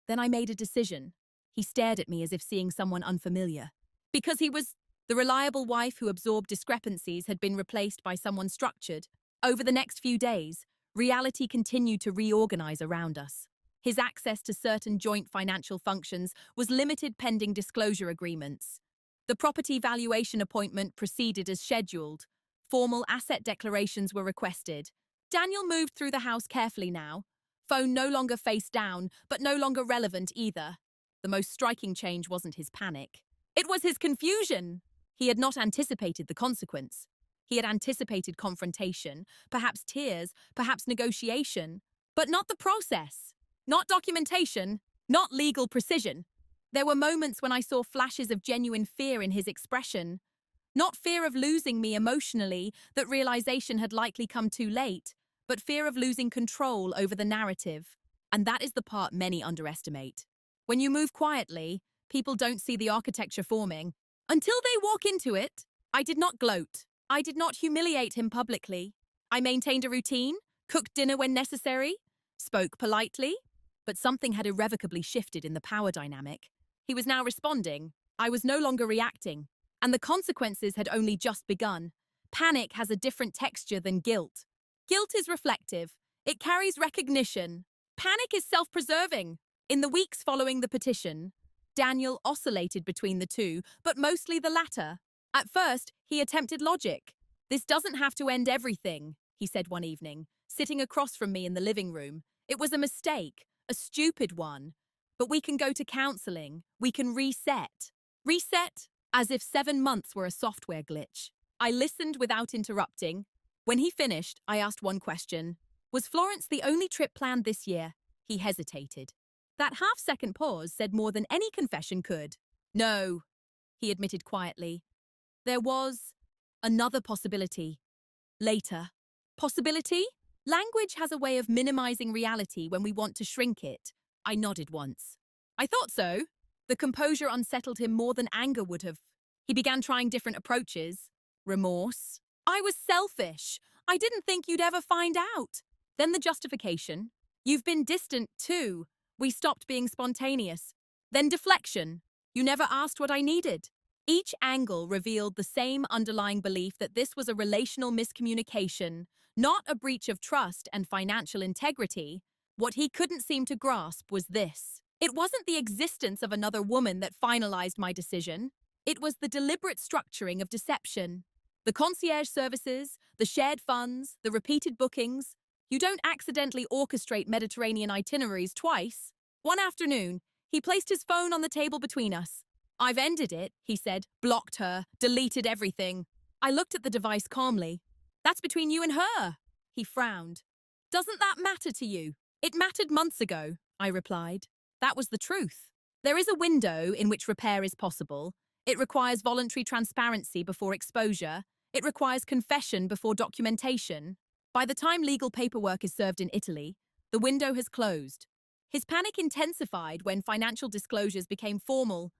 Speaker 1: "Then I made a decision." He stared at me as if seeing someone unfamiliar. Because he was the reliable wife who absorbed discrepancies had been replaced by someone structured. Over the next few days, reality continued to reorganize around us. His access to certain joint financial functions was limited pending disclosure agreements. The property valuation appointment proceeded as scheduled. Formal asset declarations were requested. Daniel moved through the house carefully now. Phone no longer face down, but no longer relevant either. The most striking change wasn't his panic. It was his confusion. He had not anticipated the consequence. He had anticipated confrontation, perhaps tears, perhaps negotiation, but not the process. Not documentation, not legal precision. There were moments when I saw flashes of genuine fear in his expression. Not fear of losing me emotionally, that realization had likely come too late, but fear of losing control over the narrative. And that is the part many underestimate. When you move quietly, people don't see the architecture forming until they walk into it. I did not gloat. I did not humiliate him publicly. I maintained a routine, cooked dinner when necessary, spoke politely, but something had irrevocably shifted in the power dynamic. He was now responding. I was no longer reacting, and the consequences had only just begun. Panic has a different texture than guilt. Guilt is reflective. It carries recognition. Panic is self-preserving. In the weeks following the petition, Daniel oscillated between the two, but mostly the latter. At first, he attempted logic. "This doesn't have to end everything," he said one evening, sitting across from me in the living room. "It was a mistake, a stupid one. But we can go to counseling. We can reset." Reset? As if 7 months were a software glitch. I listened without interrupting. When he finished, I asked one question. Was Florence the only trip planned this year? He hesitated. That half-second pause said more than any confession could. "No," he admitted quietly. "There was another possibility. Later." Possibility? Language has a way of minimizing reality when we want to shrink it. I nodded once. "I thought so." The composure unsettled him more than anger would have. He began trying different approaches. Remorse. "I was selfish. I didn't think you'd ever find out." Then the justification. "You've been distant too. We stopped being spontaneous." Then deflection. "You never asked what I needed." Each angle revealed the same underlying belief that this was a relational miscommunication, not a breach of trust and financial integrity. What he couldn't seem to grasp was this. It wasn't the existence of another woman that finalized my decision. It was the deliberate structuring of deception. The concierge services, the shared funds, the repeated bookings. You don't accidentally orchestrate Mediterranean itineraries twice. One afternoon, he placed his phone on the table between us. "I've ended it," he said, blocked her, deleted everything. I looked at the device calmly. "That's between you and her." He frowned. "Doesn't that matter to you?" It mattered months ago, I replied. That was the truth. There is a window in which repair is possible. It requires voluntary transparency before exposure. It requires confession before documentation. By the time legal paperwork is served in Italy, the window has closed. His panic intensified when financial disclosures became formal.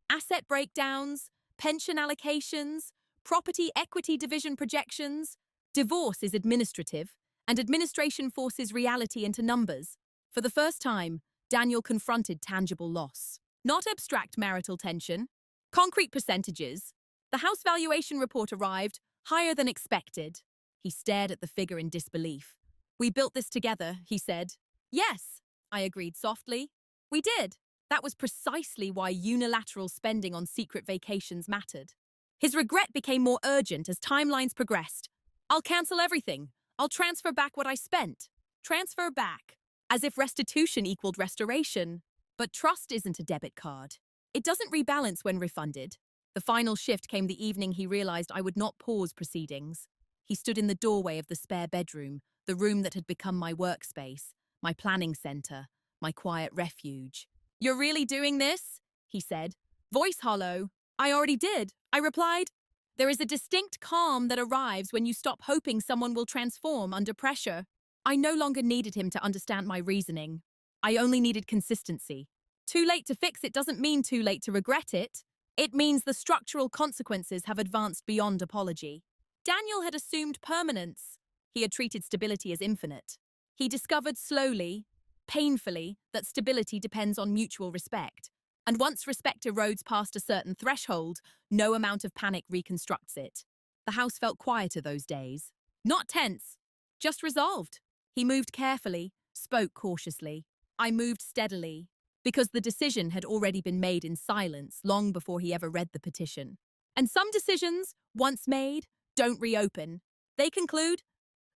Speaker 1: Asset breakdowns, pension allocations, property equity division projections. Divorce is administrative, and administration forces reality into numbers. For the first time, Daniel confronted tangible loss. Not abstract marital tension, concrete percentages. The house valuation report arrived, higher than expected. He stared at the figure in disbelief. We built this together, he said. Yes, I agreed softly. We did. That was precisely why unilateral spending on secret vacations mattered. His regret became more urgent as timelines progressed. I'll cancel everything. I'll transfer back what I spent. Transfer back. As if restitution equaled restoration. But trust isn't a debit card. It doesn't rebalance when refunded. The final shift came the evening he realized I would not pause proceedings. He stood in the doorway of the spare bedroom, the room that had become my workspace, my planning center, my quiet refuge. You're really doing this? He said, voice hollow. I already did, I replied. There is a distinct calm that arrives when you stop hoping someone will transform under pressure. I no longer needed him to understand my reasoning. I only needed consistency. Too late to fix it doesn't mean too late to regret it. It means the structural consequences have advanced beyond apology. Daniel had assumed permanence. He had treated stability as infinite. He discovered slowly, painfully, that stability depends on mutual respect. And once respect erodes past a certain threshold, no amount of panic reconstructs it. The house felt quieter those days. Not tense, just resolved. He moved carefully, spoke cautiously. I moved steadily, because the decision had already been made in silence long before he ever read the petition. And some decisions, once made, don't reopen. They conclude.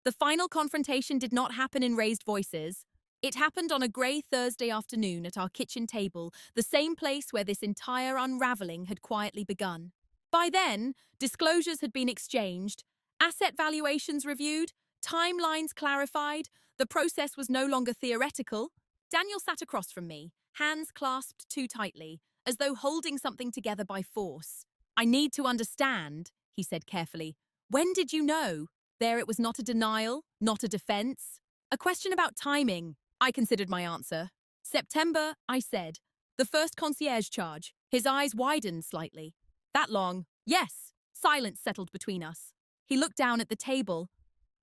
Speaker 1: The final confrontation did not happen in raised voices. It happened on a grey Thursday afternoon at our kitchen table, the same place where this entire unravelling had quietly begun. By then, disclosures had been exchanged, asset valuations reviewed, timelines clarified. The process was no longer theoretical. Daniel sat across from me, hands clasped too tightly, as though holding something together by force. I need to understand, he said carefully. When did you know? There it was not a denial, not a defense. A question about timing. I considered my answer. September, I said. The first concierge charge. His eyes widened slightly. That long? Yes. Silence settled between us. He looked down at the table.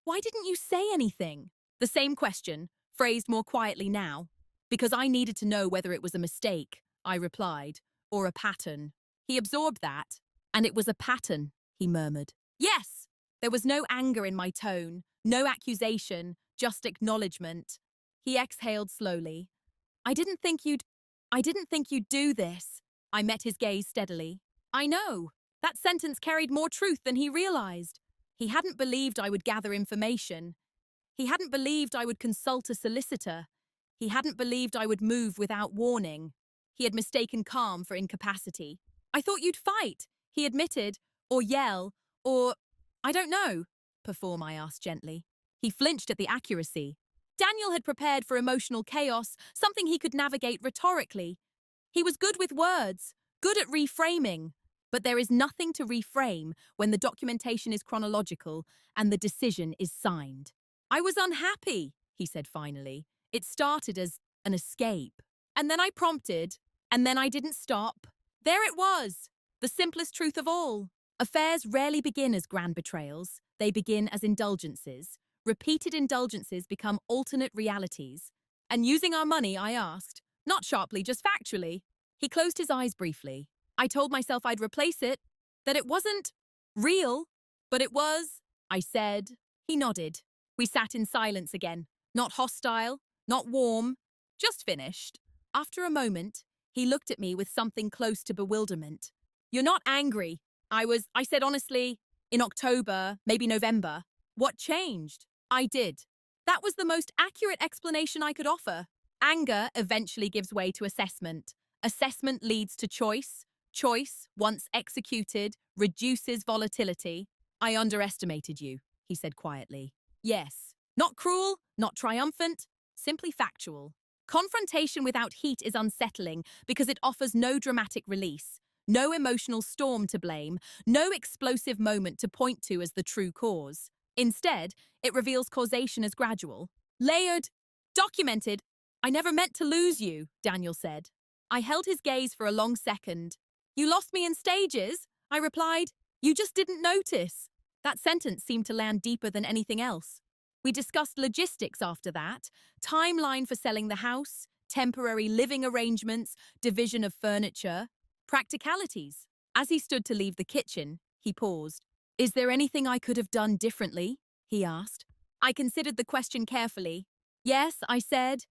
Speaker 1: Why didn't you say anything? The same question, phrased more quietly now. Because I needed to know whether it was a mistake, I replied, or a pattern. He absorbed that. And it was a pattern, he murmured. Yes! There was no anger in my tone, no accusation, just acknowledgement. He exhaled slowly. I didn't think you'd do this. I met his gaze steadily. I know. That sentence carried more truth than he realized. He hadn't believed I would gather information. He hadn't believed I would consult a solicitor. He hadn't believed I would move without warning. He had mistaken calm for incapacity. I thought you'd fight, he admitted, or yell, or, I don't know, perform, I asked gently. He flinched at the accuracy. Daniel had prepared for emotional chaos, something he could navigate rhetorically. He was good with words, good at reframing. But there is nothing to reframe when the documentation is chronological and the decision is signed. I was unhappy, he said finally. It started as an escape. And then I prompted, and then I didn't stop. There it was, the simplest truth of all. Affairs rarely begin as grand betrayals. They begin as indulgences. Repeated indulgences become alternate realities. And using our money, I asked, not sharply, just factually. He closed his eyes briefly. I told myself I'd replace it, that it wasn't real, but it was, I said. He nodded. We sat in silence again, not hostile, not warm, just finished. After a moment, he looked at me with something close to bewilderment. You're not angry. I said honestly, in October, maybe November. What changed? I did. That was the most accurate explanation I could offer. Anger eventually gives way to assessment. Assessment leads to choice. Choice, once executed, reduces volatility. I underestimated you, he said quietly. Yes. Not cruel, not triumphant. simply factual. Confrontation without heat is unsettling because it offers no dramatic release, no emotional storm to blame, no explosive moment to point to as the true cause. Instead, it reveals causation as gradual, layered, documented. "I never meant to lose you," Daniel said. I held his gaze for a long second. "You lost me in stages," I replied. "You just didn't notice." That sentence seemed to land deeper than anything else. We discussed logistics after that, timeline for selling the house, temporary living arrangements, division of furniture, practicalities. As he stood to leave the kitchen, he paused. "Is there anything I could have done differently?" he asked. I considered the question carefully. "Yes," I said.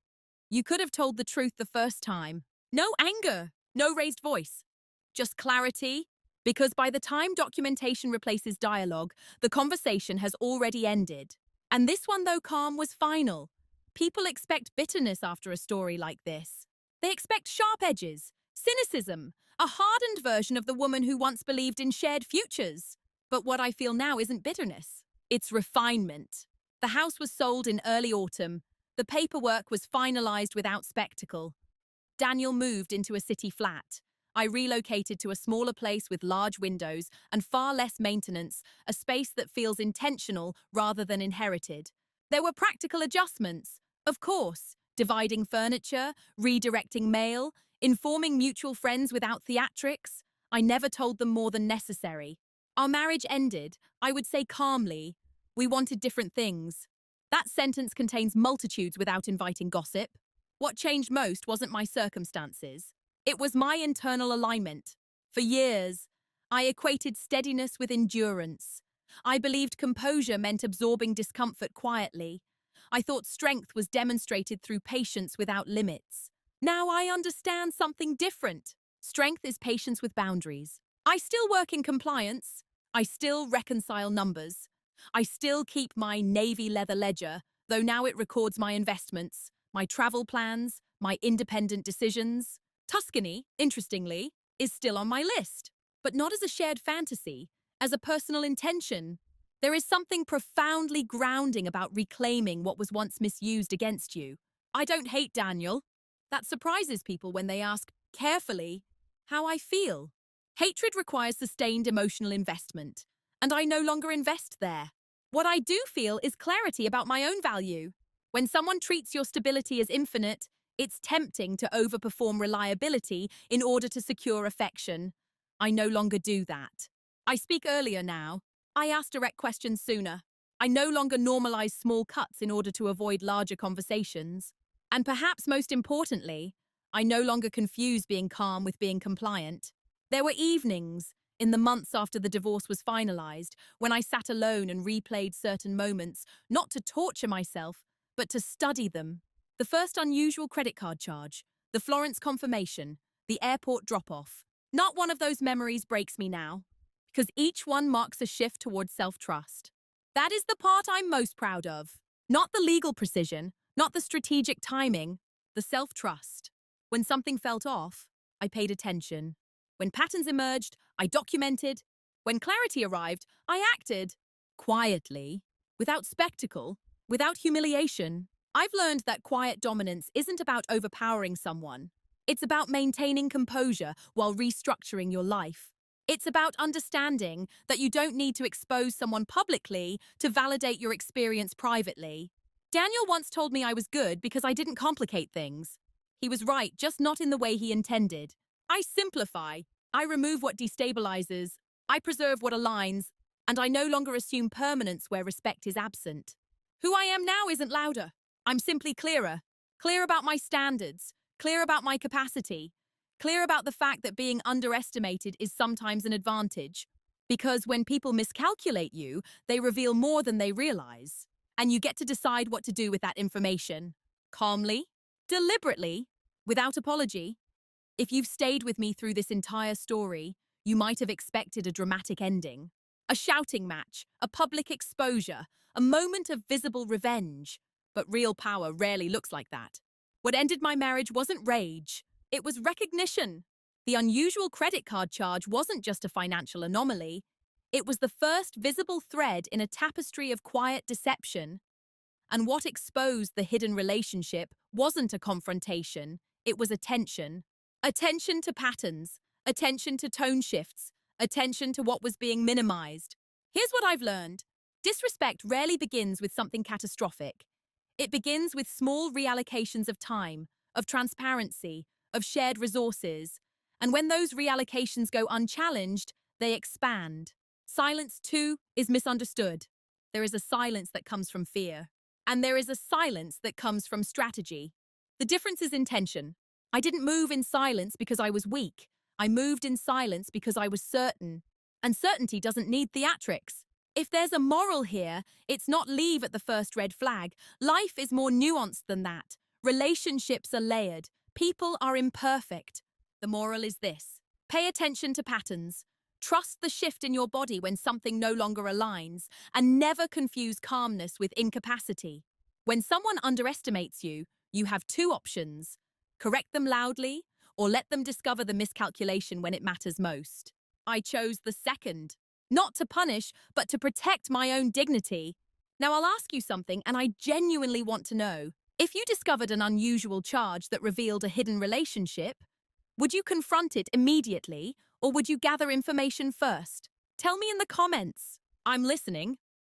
Speaker 1: "You could have told the truth the first time." No anger, no raised voice. Just clarity, because by the time documentation replaces dialogue, the conversation has already ended. And this one, though calm, was final. People expect bitterness after a story like this. They expect sharp edges, cynicism, a hardened version of the woman who once believed in shared futures. But what I feel now isn't bitterness. It's refinement. The house was sold in early autumn. The paperwork was finalized without spectacle. Daniel moved into a city flat. I relocated to a smaller place with large windows and far less maintenance, a space that feels intentional rather than inherited. There were practical adjustments, of course, dividing furniture, redirecting mail, informing mutual friends without theatrics. I never told them more than necessary. Our marriage ended, I would say calmly. We wanted different things. That sentence contains multitudes without inviting gossip. What changed most wasn't my circumstances. It was my internal alignment. For years, I equated steadiness with endurance. I believed composure meant absorbing discomfort quietly. I thought strength was demonstrated through patience without limits. Now I understand something different. Strength is patience with boundaries. I still work in compliance. I still reconcile numbers. I still keep my navy leather ledger, though now it records my investments, my travel plans, my independent decisions. Tuscany, interestingly, is still on my list, but not as a shared fantasy, as a personal intention. There is something profoundly grounding about reclaiming what was once misused against you. I don't hate Daniel. That surprises people when they ask, carefully, how I feel. Hatred requires sustained emotional investment, and I no longer invest there. What I do feel is clarity about my own value. When someone treats your stability as infinite, it's tempting to overperform reliability in order to secure affection. I no longer do that. I speak earlier now. I ask direct questions sooner. I no longer normalize small cuts in order to avoid larger conversations. And perhaps most importantly, I no longer confuse being calm with being compliant. There were evenings, in the months after the divorce was finalized, when I sat alone and replayed certain moments, not to torture myself, but to study them. The first unusual credit card charge, the Florence confirmation, the airport drop-off. Not one of those memories breaks me now, because each one marks a shift towards self-trust. That is the part I'm most proud of. Not the legal precision, not the strategic timing, the self-trust. When something felt off, I paid attention. When patterns emerged, I documented. When clarity arrived, I acted. Quietly, without spectacle, without humiliation. I've learned that quiet dominance isn't about overpowering someone. It's about maintaining composure while restructuring your life. It's about understanding that you don't need to expose someone publicly to validate your experience privately. Daniel once told me I was good because I didn't complicate things. He was right, just not in the way he intended. I simplify. I remove what destabilizes. I preserve what aligns. And I no longer assume permanence where respect is absent. Who I am now isn't louder. I'm simply clearer. Clear about my standards. Clear about my capacity. Clear about the fact that being underestimated is sometimes an advantage. Because when people miscalculate you, they reveal more than they realize. And you get to decide what to do with that information. Calmly, deliberately, without apology. If you've stayed with me through this entire story, you might have expected a dramatic ending. A shouting match, a public exposure, a moment of visible revenge. But real power rarely looks like that. What ended my marriage wasn't rage. It was recognition. The unusual credit card charge wasn't just a financial anomaly. It was the first visible thread in a tapestry of quiet deception. And what exposed the hidden relationship wasn't a confrontation, it was attention. Attention to patterns, attention to tone shifts, attention to what was being minimized. Here's what I've learned. Disrespect rarely begins with something catastrophic. It begins with small reallocations of time, of transparency, of shared resources. And when those reallocations go unchallenged, they expand. Silence, too, is misunderstood. There is a silence that comes from fear. And there is a silence that comes from strategy. The difference is intention. I didn't move in silence because I was weak. I moved in silence because I was certain. And certainty doesn't need theatrics. If there's a moral here, it's not leave at the first red flag. Life is more nuanced than that. Relationships are layered. People are imperfect. The moral is this. Pay attention to patterns. Trust the shift in your body when something no longer aligns, and never confuse calmness with incapacity. When someone underestimates you, you have two options. Correct them loudly, or let them discover the miscalculation when it matters most. I chose the second. Not to punish, but to protect my own dignity. Now I'll ask you something, and I genuinely want to know. If you discovered an unusual charge that revealed a hidden relationship, would you confront it immediately, or would you gather information first? Tell me in the comments. I'm listening.